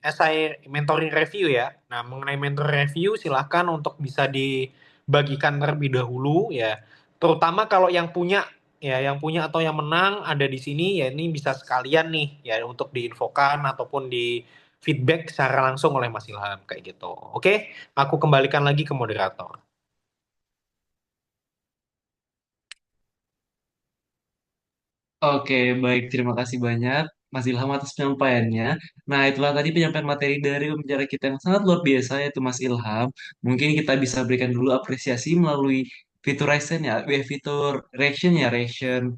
essay mentoring review ya. Nah, mengenai mentor review silahkan untuk bisa dibagikan terlebih dahulu ya. Terutama kalau yang punya ya, yang punya atau yang menang ada di sini ya ini bisa sekalian nih ya untuk diinfokan ataupun di feedback secara langsung oleh Mas Ilham kayak gitu. Oke, aku kembalikan lagi ke moderator. Oke, baik. Terima kasih banyak, Mas Ilham atas penyampaiannya. Nah, itulah tadi penyampaian materi dari pembicara kita yang sangat luar biasa, yaitu Mas Ilham. Mungkin kita bisa berikan dulu apresiasi melalui fitur reaction ya, fitur reaction,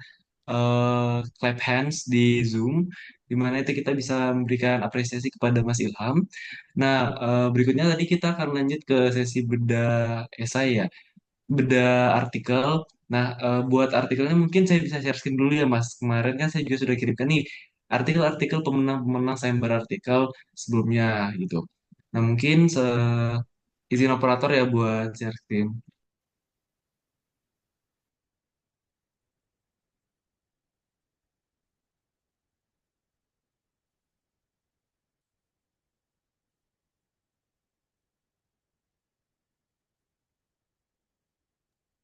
clap hands di Zoom, di mana itu kita bisa memberikan apresiasi kepada Mas Ilham. Nah, berikutnya tadi kita akan lanjut ke sesi bedah esai ya, beda artikel. Nah, buat artikelnya mungkin saya bisa share screen dulu ya, Mas. Kemarin kan saya juga sudah kirimkan nih artikel-artikel pemenang-pemenang sayembara artikel sebelumnya gitu. Nah, mungkin izin operator ya buat share screen.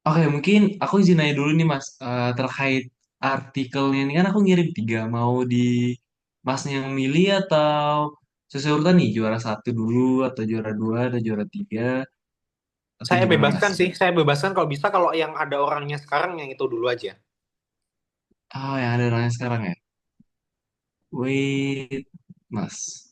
Oke, mungkin aku izin nanya dulu nih, Mas. Terkait artikelnya ini kan aku ngirim 3. Mau di Masnya yang milih atau sesuai urutan nih, juara 1 dulu, atau juara 2 atau juara 3 atau Saya gimana, Mas? bebaskan sih, saya bebaskan kalau bisa kalau yang ada orangnya sekarang yang itu dulu aja. Oh, yang ada orangnya sekarang ya? Wait, Mas.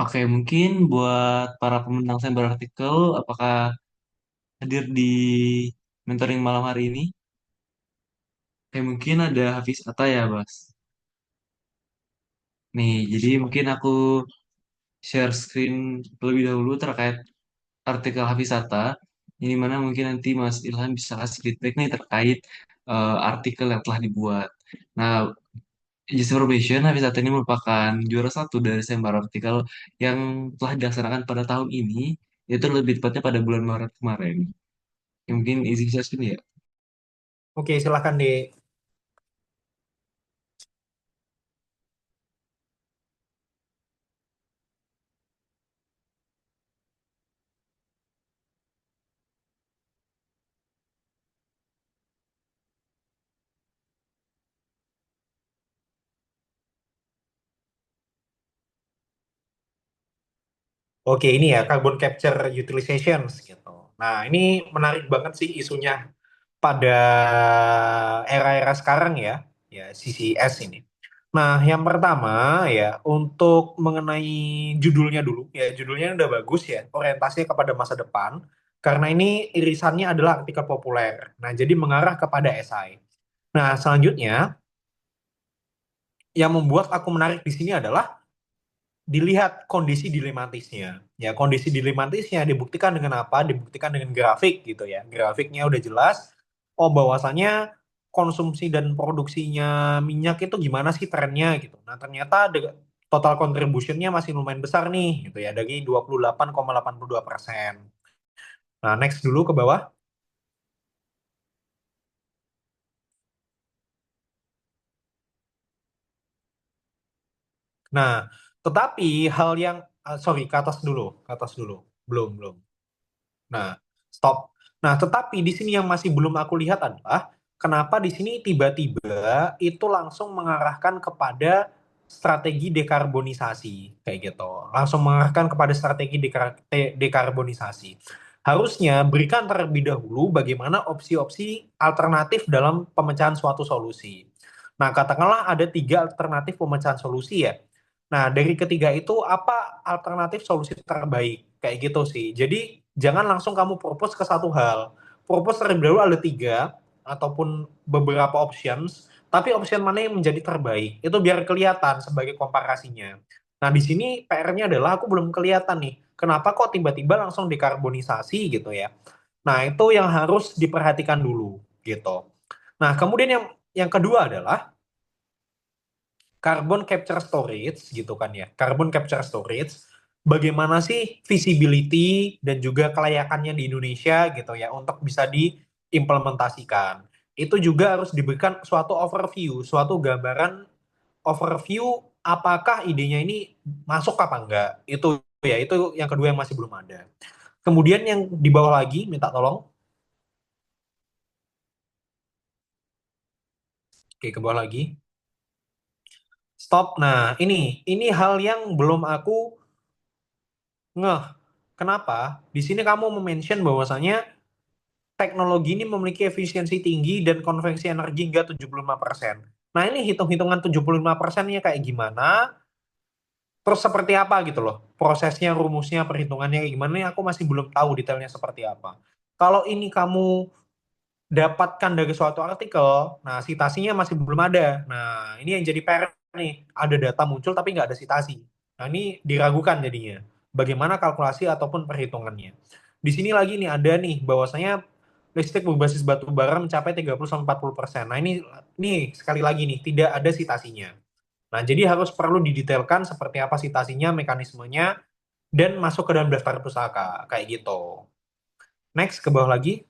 Oke, mungkin buat para pemenang Sembar artikel, apakah hadir di mentoring malam hari ini? Oke, mungkin ada Hafiz Atta ya, Bas. Nih, jadi mungkin aku share screen terlebih dahulu terkait artikel Hafiz Atta. Ini mana mungkin nanti Mas Ilham bisa kasih feedback nih terkait artikel yang telah dibuat. Nah, just information, Hafiz Atta ini merupakan juara satu dari seminar artikel yang telah dilaksanakan pada tahun ini, yaitu lebih tepatnya pada bulan Maret kemarin. Ya, mungkin izin saya screen ya. Oke, silahkan deh. Oke, ini ya carbon capture utilization gitu. Nah, ini menarik banget sih isunya pada era-era sekarang ya, ya CCS ini. Nah, yang pertama ya untuk mengenai judulnya dulu, ya judulnya udah bagus ya, orientasinya kepada masa depan. Karena ini irisannya adalah artikel populer. Nah, jadi mengarah kepada SI. Nah, selanjutnya yang membuat aku menarik di sini adalah dilihat kondisi dilematisnya. Ya, kondisi dilematisnya dibuktikan dengan apa? Dibuktikan dengan grafik gitu ya. Grafiknya udah jelas. Oh, bahwasannya konsumsi dan produksinya minyak itu gimana sih trennya gitu. Nah, ternyata total contribution-nya masih lumayan besar nih gitu ya, dari 28,82%. Nah, next dulu ke bawah. Nah, tetapi hal yang sorry, ke atas dulu, ke atas dulu. Belum, belum. Nah, stop. Nah, tetapi di sini yang masih belum aku lihat adalah kenapa di sini tiba-tiba itu langsung mengarahkan kepada strategi dekarbonisasi kayak gitu. Langsung mengarahkan kepada strategi dekarbonisasi. Harusnya berikan terlebih dahulu bagaimana opsi-opsi alternatif dalam pemecahan suatu solusi. Nah, katakanlah ada tiga alternatif pemecahan solusi ya. Nah, dari ketiga itu apa alternatif solusi terbaik? Kayak gitu sih. Jadi jangan langsung kamu propose ke satu hal. Propose terlebih dahulu ada tiga ataupun beberapa options, tapi option mana yang menjadi terbaik itu biar kelihatan sebagai komparasinya. Nah di sini PR-nya adalah aku belum kelihatan nih, kenapa kok tiba-tiba langsung dekarbonisasi gitu ya. Nah itu yang harus diperhatikan dulu gitu. Nah kemudian yang kedua adalah carbon capture storage gitu kan ya. Carbon capture storage bagaimana sih visibility dan juga kelayakannya di Indonesia gitu ya untuk bisa diimplementasikan. Itu juga harus diberikan suatu overview, suatu gambaran overview apakah idenya ini masuk apa enggak. Itu ya, itu yang kedua yang masih belum ada. Kemudian yang di bawah lagi minta tolong. Oke, ke bawah lagi. Stop. Nah, ini hal yang belum aku ngeh. Kenapa? Di sini kamu mention bahwasanya teknologi ini memiliki efisiensi tinggi dan konveksi energi hingga 75%. Nah, ini hitung-hitungan 75%-nya kayak gimana? Terus seperti apa gitu loh. Prosesnya, rumusnya, perhitungannya kayak gimana? Ini aku masih belum tahu detailnya seperti apa. Kalau ini kamu dapatkan dari suatu artikel, nah citasinya masih belum ada. Nah, ini yang jadi PR nih. Ada data muncul tapi nggak ada citasi. Nah, ini diragukan jadinya. Bagaimana kalkulasi ataupun perhitungannya. Di sini lagi nih ada nih bahwasanya listrik berbasis batu bara mencapai 30-40%. Nah, ini sekali lagi nih tidak ada citasinya. Nah, jadi harus perlu didetailkan seperti apa citasinya, mekanismenya, dan masuk ke dalam daftar pusaka. Kayak gitu. Next, ke bawah lagi.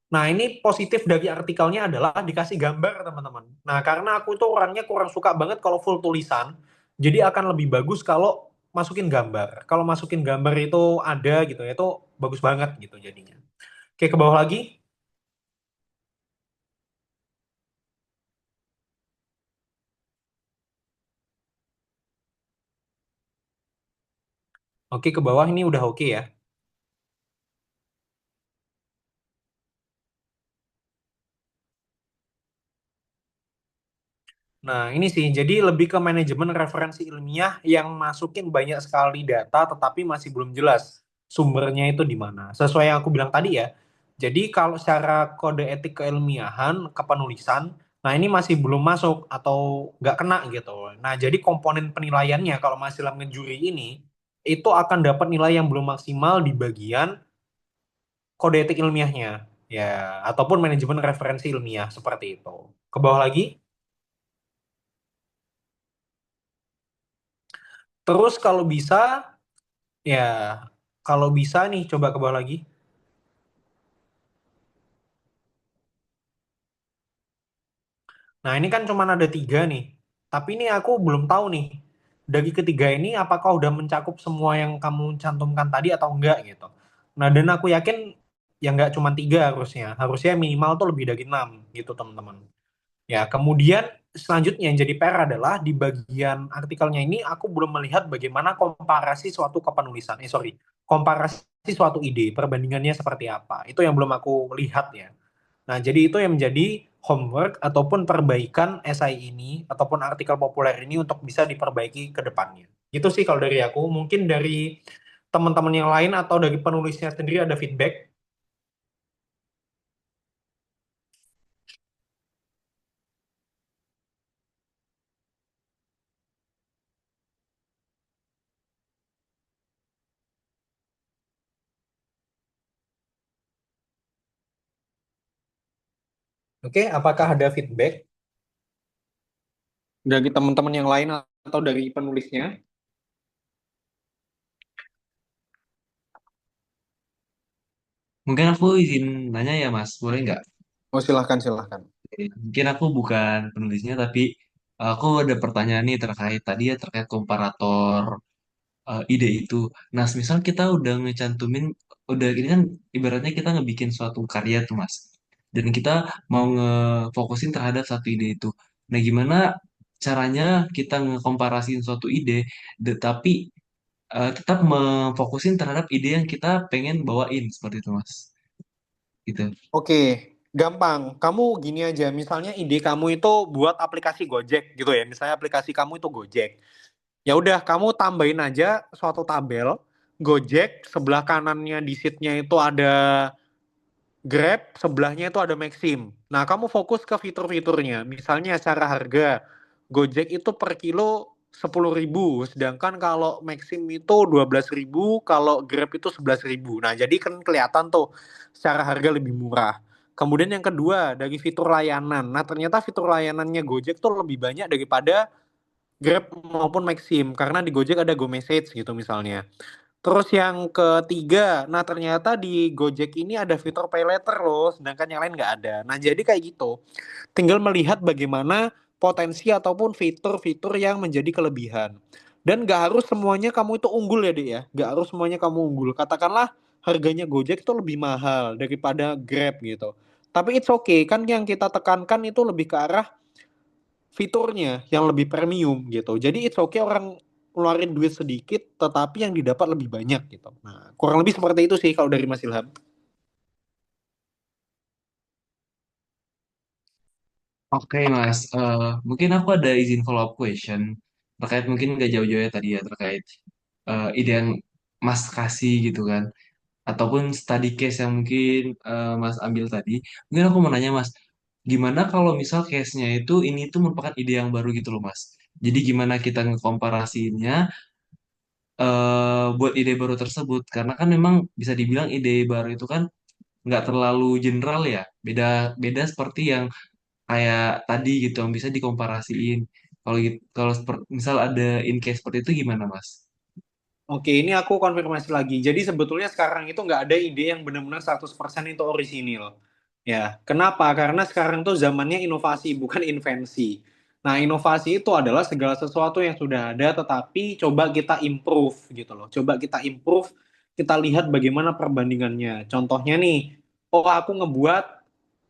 Nah, ini positif dari artikelnya adalah dikasih gambar, teman-teman. Nah, karena aku tuh orangnya kurang suka banget kalau full tulisan, jadi akan lebih bagus kalau masukin gambar. Kalau masukin gambar itu ada gitu ya, itu bagus banget gitu jadinya. Oke, ke bawah lagi. Oke, ke bawah ini udah oke ya. Nah, ini sih, jadi lebih ke manajemen referensi ilmiah yang masukin banyak sekali data, tetapi masih belum jelas sumbernya itu di mana. Sesuai yang aku bilang tadi ya. Jadi kalau secara kode etik keilmiahan, kepenulisan, nah ini masih belum masuk atau nggak kena gitu. Nah, jadi komponen penilaiannya kalau masih dalam ngejuri ini, itu akan dapat nilai yang belum maksimal di bagian kode etik ilmiahnya. Ya, ataupun manajemen referensi ilmiah, seperti itu. Ke bawah lagi. Terus kalau bisa, ya, kalau bisa nih, coba ke bawah lagi. Nah, ini kan cuma ada tiga nih. Tapi ini aku belum tahu nih. Dari ketiga ini, apakah udah mencakup semua yang kamu cantumkan tadi atau enggak gitu. Nah, dan aku yakin ya nggak cuma tiga harusnya. Harusnya minimal tuh lebih dari enam gitu, teman-teman. Ya, kemudian selanjutnya yang jadi PR adalah di bagian artikelnya ini aku belum melihat bagaimana komparasi suatu kepenulisan. Sorry, komparasi suatu ide, perbandingannya seperti apa. Itu yang belum aku lihat ya. Nah, jadi itu yang menjadi homework ataupun perbaikan esai ini ataupun artikel populer ini untuk bisa diperbaiki ke depannya. Itu sih kalau dari aku. Mungkin dari teman-teman yang lain atau dari penulisnya sendiri ada feedback. Oke, apakah ada feedback dari teman-teman yang lain atau dari penulisnya? Mungkin aku izin nanya ya Mas, boleh nggak? Oh, silahkan, silahkan. Mungkin aku bukan penulisnya, tapi aku ada pertanyaan nih terkait tadi ya, terkait komparator ide itu. Nah, misal kita udah ngecantumin, udah ini kan ibaratnya kita ngebikin suatu karya tuh Mas. Dan kita mau ngefokusin terhadap satu ide itu. Nah, gimana caranya kita ngekomparasiin suatu ide, tapi tetap memfokusin terhadap ide yang kita pengen bawain seperti itu Mas. Gitu. Oke, gampang. Kamu gini aja, misalnya ide kamu itu buat aplikasi Gojek gitu ya. Misalnya aplikasi kamu itu Gojek. Ya udah, kamu tambahin aja suatu tabel Gojek, sebelah kanannya di sheet-nya itu ada Grab, sebelahnya itu ada Maxim. Nah, kamu fokus ke fitur-fiturnya. Misalnya secara harga, Gojek itu per kilo 10.000, sedangkan kalau Maxim itu 12.000, kalau Grab itu 11.000. Nah, jadi kan kelihatan tuh secara harga lebih murah. Kemudian yang kedua, dari fitur layanan. Nah, ternyata fitur layanannya Gojek tuh lebih banyak daripada Grab maupun Maxim, karena di Gojek ada Go Message gitu misalnya. Terus yang ketiga, nah ternyata di Gojek ini ada fitur pay later loh, sedangkan yang lain nggak ada. Nah jadi kayak gitu, tinggal melihat bagaimana potensi ataupun fitur-fitur yang menjadi kelebihan. Dan nggak harus semuanya kamu itu unggul ya Dek ya, nggak harus semuanya kamu unggul. Katakanlah harganya Gojek itu lebih mahal daripada Grab gitu. Tapi it's okay, kan yang kita tekankan itu lebih ke arah fiturnya yang lebih premium gitu. Jadi it's okay orang ngeluarin duit sedikit tetapi yang didapat lebih banyak gitu. Nah, kurang lebih seperti itu sih kalau dari Mas Ilham. Oke Mas, mungkin aku ada izin follow up question terkait mungkin nggak jauh-jauh ya tadi ya terkait ide yang Mas kasih gitu kan, ataupun study case yang mungkin Mas ambil tadi. Mungkin aku mau nanya Mas, gimana kalau misal case-nya itu ini tuh merupakan ide yang baru gitu loh Mas. Jadi gimana kita ngekomparasinya buat ide baru tersebut? Karena kan memang bisa dibilang ide baru itu kan nggak terlalu general ya. Beda beda seperti yang kayak tadi gitu yang bisa dikomparasiin. Kalau gitu, kalau misal ada in case seperti itu gimana Mas? Oke, ini aku konfirmasi lagi. Jadi sebetulnya sekarang itu nggak ada ide yang benar-benar 100% itu orisinil. Ya, kenapa? Karena sekarang tuh zamannya inovasi, bukan invensi. Nah, inovasi itu adalah segala sesuatu yang sudah ada, tetapi coba kita improve gitu loh. Coba kita improve, kita lihat bagaimana perbandingannya. Contohnya nih, oh aku ngebuat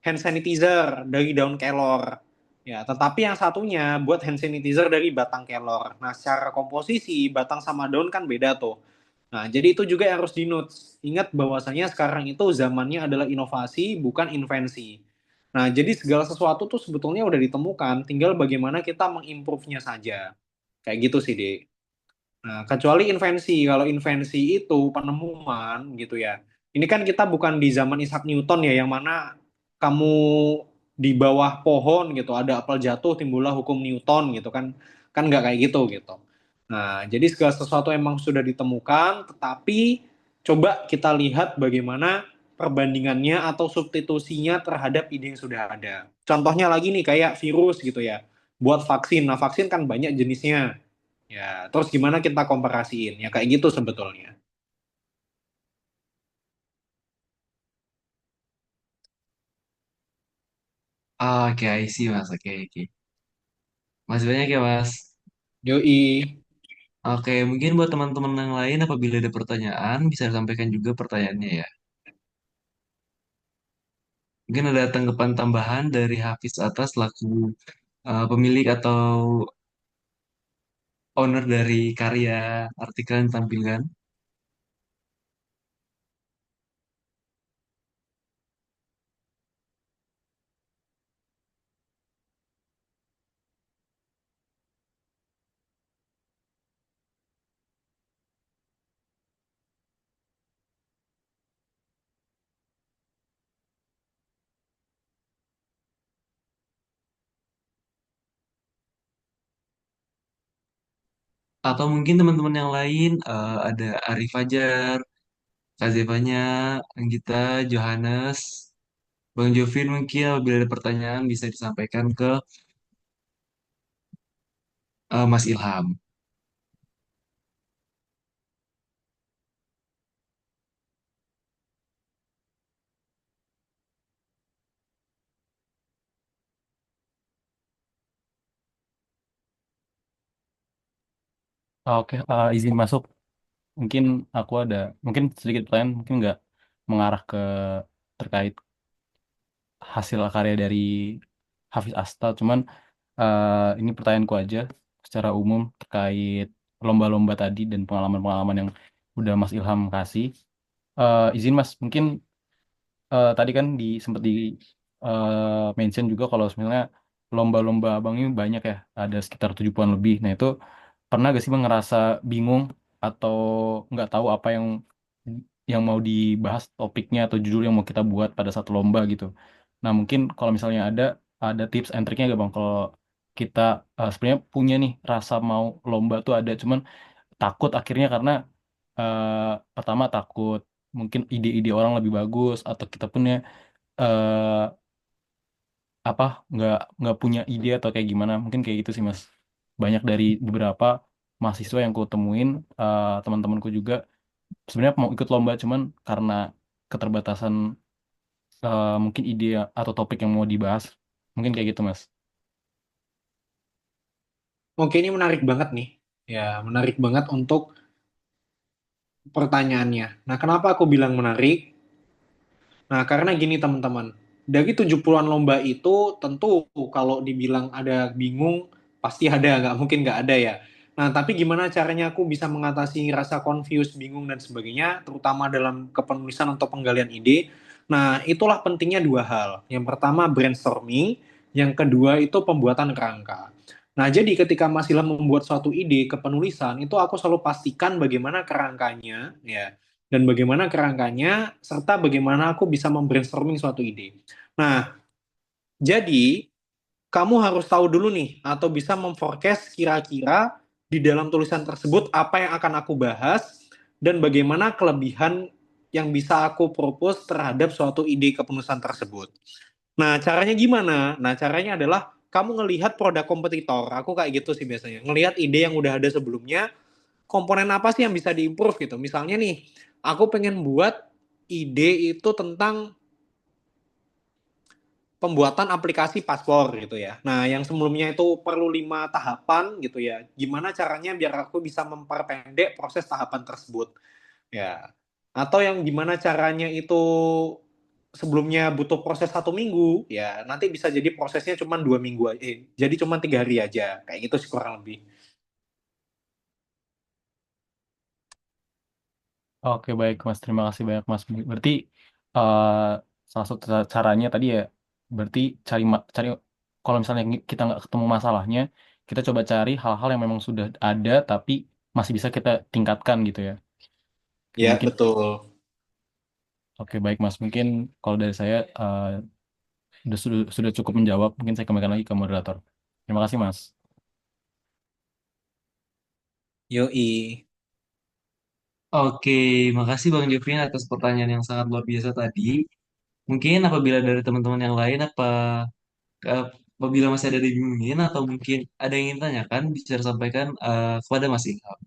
hand sanitizer dari daun kelor. Ya, tetapi yang satunya buat hand sanitizer dari batang kelor. Nah, secara komposisi batang sama daun kan beda tuh. Nah, jadi itu juga yang harus di notes. Ingat bahwasanya sekarang itu zamannya adalah inovasi, bukan invensi. Nah, jadi segala sesuatu tuh sebetulnya udah ditemukan, tinggal bagaimana kita mengimprove-nya saja. Kayak gitu sih, Dek. Nah, kecuali invensi. Kalau invensi itu penemuan gitu ya. Ini kan kita bukan di zaman Isaac Newton ya, yang mana kamu di bawah pohon gitu, ada apel jatuh, timbullah hukum Newton gitu kan. Kan nggak kayak gitu gitu. Nah, jadi segala sesuatu emang sudah ditemukan, tetapi coba kita lihat bagaimana perbandingannya atau substitusinya terhadap ide yang sudah ada. Contohnya lagi nih kayak virus gitu ya. Buat vaksin. Nah, vaksin kan banyak jenisnya. Ya, terus gimana kita komparasiin? Ya kayak gitu sebetulnya. Ah, oke, I see, Mas. Oke, oke. Masih banyak ya, Mas. Yoi. Oke, mungkin buat teman-teman yang lain apabila ada pertanyaan bisa disampaikan juga pertanyaannya ya. Mungkin ada tanggapan tambahan dari Hafiz atas selaku pemilik atau owner dari karya artikel yang ditampilkan. Atau mungkin teman-teman yang lain ada Arif Fajar, Kazevanya, Anggita, Johannes, Bang Jovin mungkin apabila ada pertanyaan bisa disampaikan ke Mas Ilham. Oke, izin masuk. Mungkin aku ada, mungkin sedikit pertanyaan, mungkin nggak mengarah ke terkait hasil karya dari Hafiz Asta, cuman ini pertanyaanku aja secara umum terkait lomba-lomba tadi dan pengalaman-pengalaman yang udah Mas Ilham kasih. Izin Mas, mungkin tadi kan sempat di mention juga kalau sebenarnya lomba-lomba abang ini banyak ya, ada sekitar 70-an lebih. Nah itu pernah gak sih Bang ngerasa bingung atau nggak tahu apa yang mau dibahas topiknya atau judul yang mau kita buat pada satu lomba gitu. Nah mungkin kalau misalnya ada tips and triknya gak Bang kalau kita sebenarnya punya nih rasa mau lomba tuh ada, cuman takut akhirnya karena pertama takut mungkin ide-ide orang lebih bagus atau kita punya eh, apa nggak punya ide atau kayak gimana, mungkin kayak gitu sih Mas. Banyak dari beberapa mahasiswa yang ku temuin, teman-temanku juga sebenarnya mau ikut lomba cuman karena keterbatasan mungkin ide atau topik yang mau dibahas, mungkin kayak gitu Mas. Oke, ini menarik banget nih. Ya, menarik banget untuk pertanyaannya. Nah, kenapa aku bilang menarik? Nah, karena gini teman-teman. Dari 70-an lomba itu tentu kalau dibilang ada bingung, pasti ada, nggak mungkin nggak ada ya. Nah, tapi gimana caranya aku bisa mengatasi rasa confused, bingung, dan sebagainya, terutama dalam kepenulisan atau penggalian ide. Nah, itulah pentingnya dua hal. Yang pertama brainstorming, yang kedua itu pembuatan kerangka. Nah, jadi ketika Mas Ilham membuat suatu ide kepenulisan, itu aku selalu pastikan bagaimana kerangkanya, ya, dan bagaimana kerangkanya, serta bagaimana aku bisa membrainstorming suatu ide. Nah, jadi kamu harus tahu dulu nih, atau bisa memforecast kira-kira di dalam tulisan tersebut apa yang akan aku bahas, dan bagaimana kelebihan yang bisa aku propose terhadap suatu ide kepenulisan tersebut. Nah, caranya gimana? Nah, caranya adalah kamu ngelihat produk kompetitor. Aku kayak gitu sih biasanya. Ngelihat ide yang udah ada sebelumnya, komponen apa sih yang bisa diimprove gitu. Misalnya nih, aku pengen buat ide itu tentang pembuatan aplikasi paspor gitu ya. Nah, yang sebelumnya itu perlu 5 tahapan gitu ya. Gimana caranya biar aku bisa memperpendek proses tahapan tersebut ya. Atau yang gimana caranya itu sebelumnya butuh proses 1 minggu ya, nanti bisa jadi prosesnya cuma 2 minggu aja. Jadi cuma 3 hari aja. Kayak gitu sih kurang lebih. Oke baik Mas, terima kasih banyak Mas. Berarti eh, salah satu caranya tadi ya Berarti cari kalau misalnya kita nggak ketemu masalahnya, kita coba cari hal-hal yang memang sudah ada tapi masih bisa kita tingkatkan gitu ya. Oke, Ya, mungkin betul. oke baik Mas. Mungkin kalau dari saya sudah cukup menjawab. Mungkin saya kembalikan lagi ke moderator. Terima kasih Mas. Yoi. Oke, makasih Bang Jeffrey atas pertanyaan yang sangat luar biasa tadi. Mungkin apabila dari teman-teman yang lain, eh, apabila masih ada dibingungin atau mungkin ada yang ingin tanyakan, bisa disampaikan kepada Mas Ilham.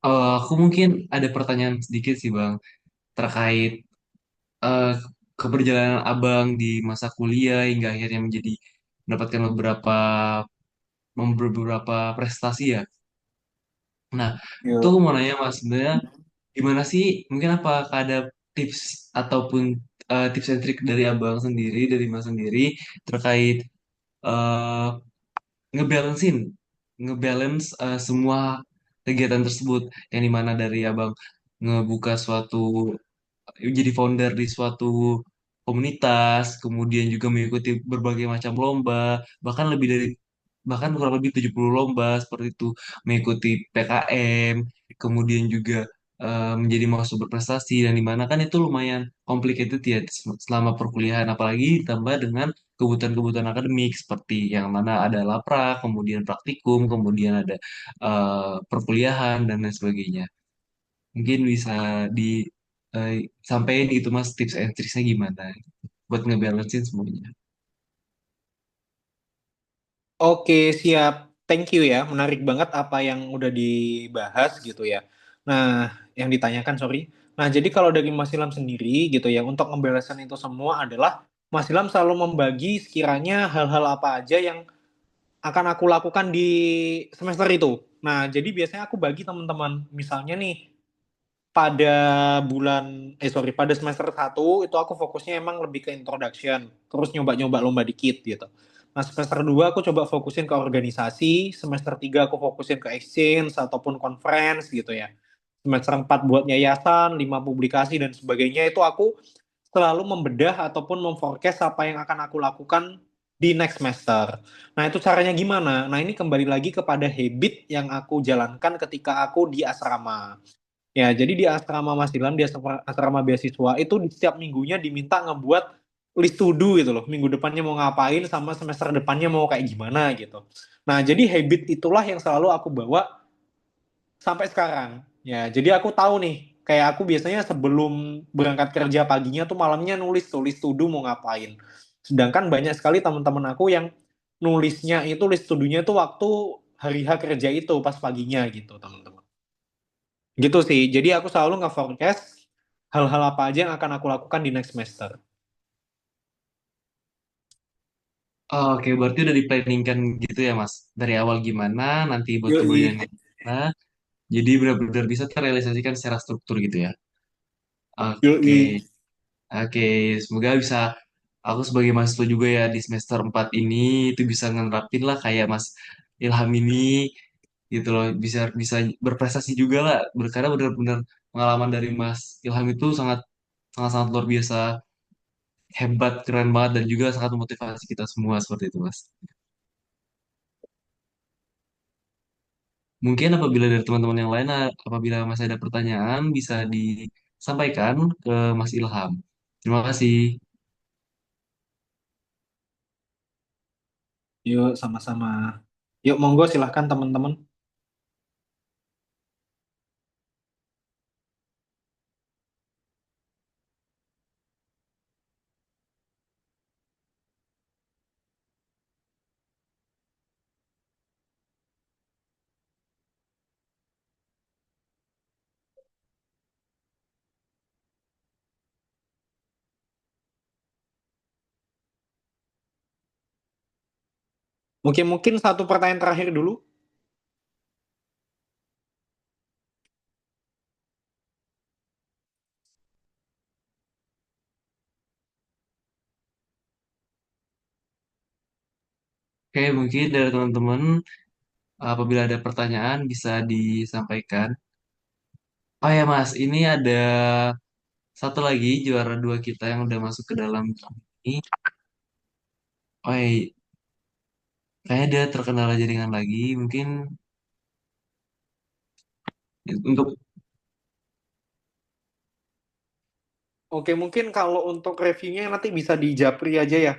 Aku mungkin ada pertanyaan sedikit sih Bang, terkait eh, keberjalanan Abang di masa kuliah hingga akhirnya mendapatkan beberapa prestasi ya. Nah, itu aku Yuk. mau nanya Mas, sebenarnya gimana sih, mungkin apakah ada tips ataupun tips and trik dari Abang sendiri, dari Mas sendiri, terkait eh, ngebalancein, ngebalance semua kegiatan tersebut, yang dimana dari Abang ngebuka suatu jadi founder di suatu komunitas, kemudian juga mengikuti berbagai macam lomba, bahkan lebih dari bahkan kurang lebih 70 lomba seperti itu, mengikuti PKM, kemudian juga menjadi mahasiswa berprestasi, dan dimana kan itu lumayan complicated ya selama perkuliahan, apalagi ditambah dengan kebutuhan-kebutuhan akademik seperti yang mana ada laprak, kemudian praktikum, kemudian ada perkuliahan dan lain sebagainya. Mungkin bisa disampaikan gitu Mas, tips and tricksnya gimana buat ngebalancein semuanya. Oke, siap. Thank you ya. Menarik banget apa yang udah dibahas gitu ya. Nah, yang ditanyakan, sorry. Nah, jadi kalau dari Mas Ilham sendiri gitu ya, untuk pembebasan itu semua adalah Mas Ilham selalu membagi sekiranya hal-hal apa aja yang akan aku lakukan di semester itu. Nah, jadi biasanya aku bagi teman-teman. Misalnya nih, pada pada semester satu itu aku fokusnya emang lebih ke introduction, terus nyoba-nyoba lomba dikit gitu. Nah, semester 2 aku coba fokusin ke organisasi, semester 3 aku fokusin ke exchange ataupun conference gitu ya. Semester 4 buat yayasan, 5 publikasi dan sebagainya itu aku selalu membedah ataupun memforecast apa yang akan aku lakukan di next semester. Nah, itu caranya gimana? Nah, ini kembali lagi kepada habit yang aku jalankan ketika aku di asrama. Ya, jadi di asrama Mas Dilan, di asrama beasiswa, itu di setiap minggunya diminta ngebuat list to do gitu loh. Minggu depannya mau ngapain, sama semester depannya mau kayak gimana gitu. Nah, jadi habit itulah yang selalu aku bawa sampai sekarang. Ya, jadi aku tahu nih, kayak aku biasanya sebelum berangkat kerja paginya tuh malamnya nulis to do mau ngapain. Sedangkan banyak sekali teman-teman aku yang nulisnya itu list to do-nya tuh waktu hari H kerja itu pas paginya gitu, teman-teman. Gitu sih. Jadi aku selalu nge-forecast hal-hal apa aja yang akan aku lakukan di next semester. Oke, berarti udah di-planningkan gitu ya Mas, dari awal gimana, nanti buat Yoi. kemudian gimana, jadi benar-benar bisa terrealisasikan secara struktur gitu ya. Oke, Yoi. oke, semoga bisa aku sebagai mahasiswa juga ya di semester 4 ini itu bisa ngerapin lah kayak Mas Ilham ini gitu loh, bisa bisa berprestasi juga lah, karena benar-benar pengalaman dari Mas Ilham itu sangat sangat sangat luar biasa, hebat, keren banget, dan juga sangat memotivasi kita semua seperti itu Mas. Mungkin apabila dari teman-teman yang lain, apabila masih ada pertanyaan, bisa disampaikan ke Mas Ilham. Terima kasih. Yuk, sama-sama. Yuk, monggo silahkan teman-teman. Mungkin satu pertanyaan terakhir dulu. Oke, mungkin dari teman-teman apabila ada pertanyaan bisa disampaikan. Oh ya Mas, ini ada satu lagi juara dua kita yang udah masuk ke dalam ini. Oh iya, kayaknya dia terkendala jaringan lagi. Mungkin untuk Oke, mungkin kalau untuk reviewnya nanti bisa di Japri aja ya,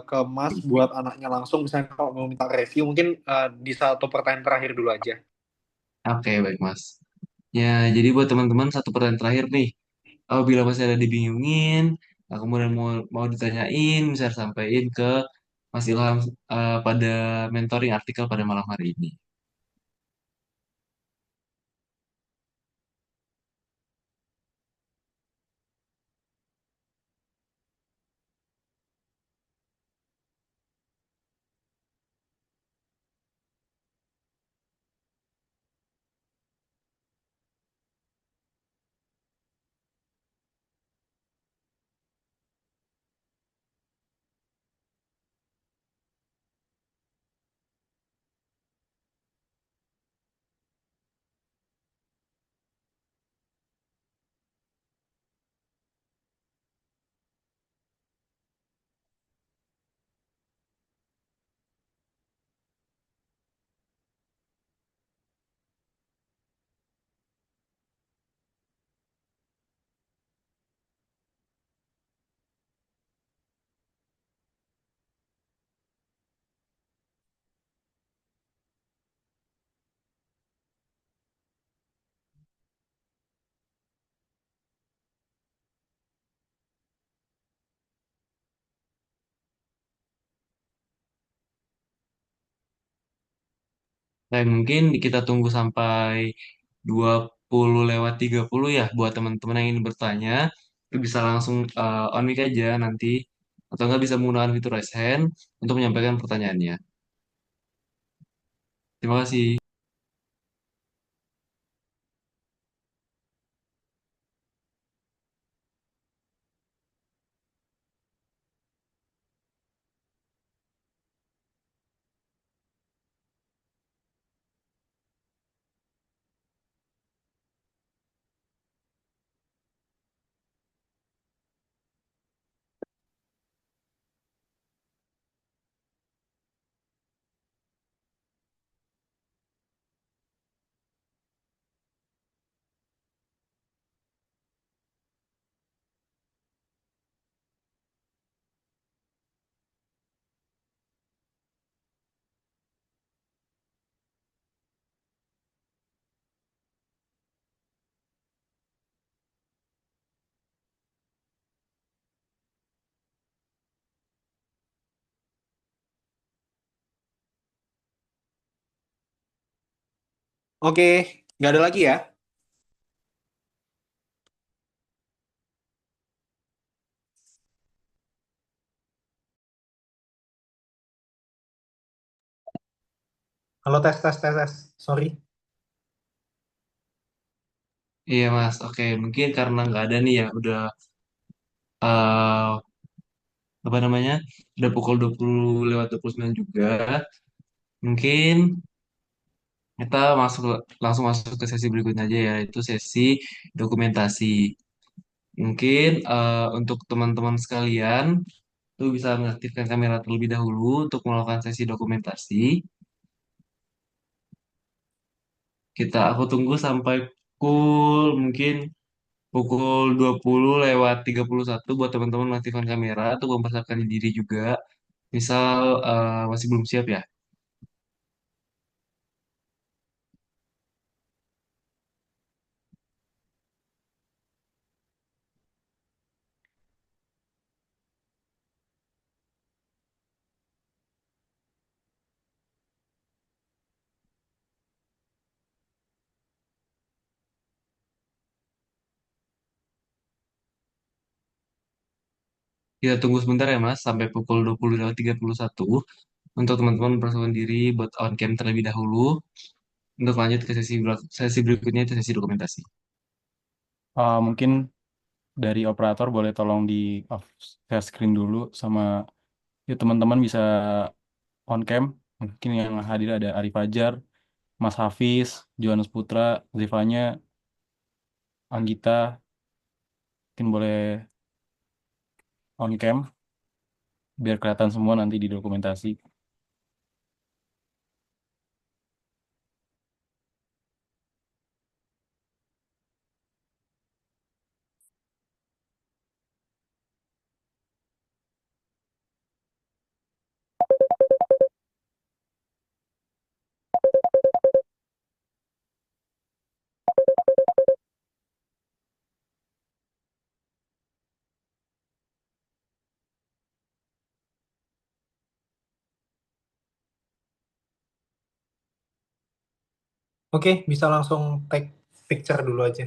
ke Mas buat anaknya langsung. Misalnya kalau mau minta review, mungkin di satu pertanyaan terakhir dulu aja. oke baik Mas. Ya, jadi buat teman-teman satu pertanyaan terakhir nih. Apabila masih ada dibingungin, kemudian mau ditanyain, bisa sampaikan ke Mas Ilham pada mentoring artikel pada malam hari ini. Nah, mungkin kita tunggu sampai 20 lewat 30 ya buat teman-teman yang ingin bertanya. Itu bisa langsung on mic aja nanti. Atau nggak bisa menggunakan fitur raise hand untuk menyampaikan pertanyaannya. Terima kasih. Oke, nggak ada lagi ya? Halo, tes, tes, tes, tes. Sorry. Iya Mas, oke. Mungkin karena nggak ada nih ya, udah eh, apa namanya, udah pukul 20 lewat 29 juga. Mungkin kita langsung masuk ke sesi berikutnya aja ya, itu sesi dokumentasi. Mungkin untuk teman-teman sekalian, lu bisa mengaktifkan kamera terlebih dahulu untuk melakukan sesi dokumentasi. Aku tunggu sampai mungkin pukul 20 lewat 31 buat teman-teman mengaktifkan kamera untuk mempersiapkan diri juga. Misal masih belum siap ya. Kita tunggu sebentar ya Mas, sampai pukul 20 lewat 31. untuk teman-teman mempersiapkan diri buat on cam terlebih dahulu untuk lanjut ke sesi berikutnya itu sesi dokumentasi. Mungkin dari operator boleh tolong di off share screen dulu sama ya teman-teman bisa on cam. Mungkin yang hadir ada Arif Fajar, Mas Hafiz, Johannes Putra, Zevanya, Anggita, mungkin boleh on cam biar kelihatan semua nanti di dokumentasi. Oke, bisa langsung take picture dulu aja.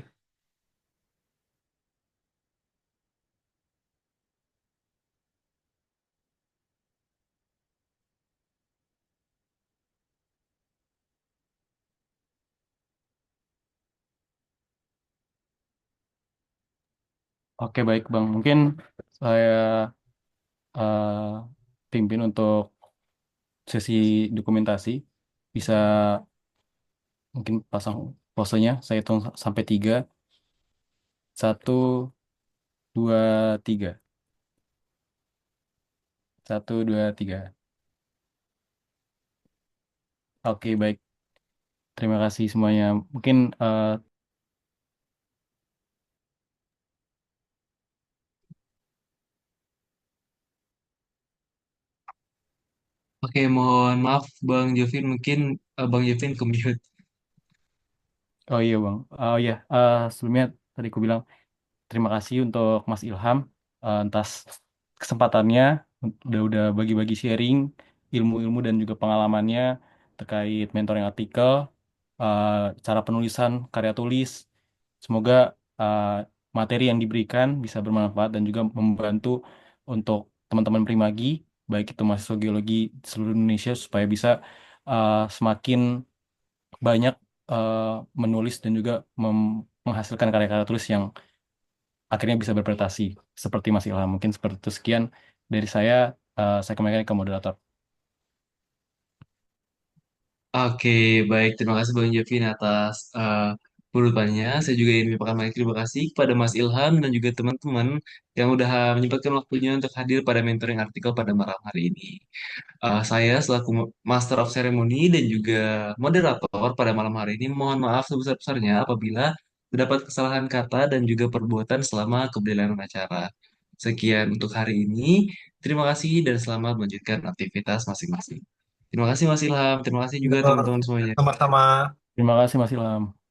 Oke, baik Bang. Mungkin saya pimpin untuk sesi dokumentasi. Bisa mungkin pasang posenya. Saya hitung sampai 3. 1, 2, 3. 1, 2, 3. Oke, baik. Terima kasih semuanya. Mungkin Oke, mohon maaf Bang Jovin, mungkin Bang Jovin ke mute. oh iya Bang. Oh iya, sebelumnya tadi aku bilang terima kasih untuk Mas Ilham atas kesempatannya udah bagi-bagi sharing ilmu-ilmu dan juga pengalamannya terkait mentoring artikel, eh, cara penulisan karya tulis. Semoga eh, materi yang diberikan bisa bermanfaat dan juga membantu untuk teman-teman Primagi, baik itu mahasiswa geologi di seluruh Indonesia supaya bisa semakin banyak eh, menulis dan juga menghasilkan karya-karya tulis yang akhirnya bisa berprestasi seperti Mas Ilham. Mungkin seperti itu sekian dari saya kembalikan ke moderator. Oke, baik. Terima kasih Bang Jovin atas urutannya. Saya juga ingin mengucapkan banyak terima kasih kepada Mas Ilham dan juga teman-teman yang udah menyempatkan waktunya untuk hadir pada mentoring artikel pada malam hari ini. Saya selaku Master of Ceremony dan juga moderator pada malam hari ini mohon maaf sebesar-besarnya apabila terdapat kesalahan kata dan juga perbuatan selama keberlangsungan acara. Sekian untuk hari ini. Terima kasih dan selamat melanjutkan aktivitas masing-masing. Terima kasih Mas Ilham, terima kasih juga Betul. teman-teman semuanya. Sama-sama. Terima kasih Mas Ilham.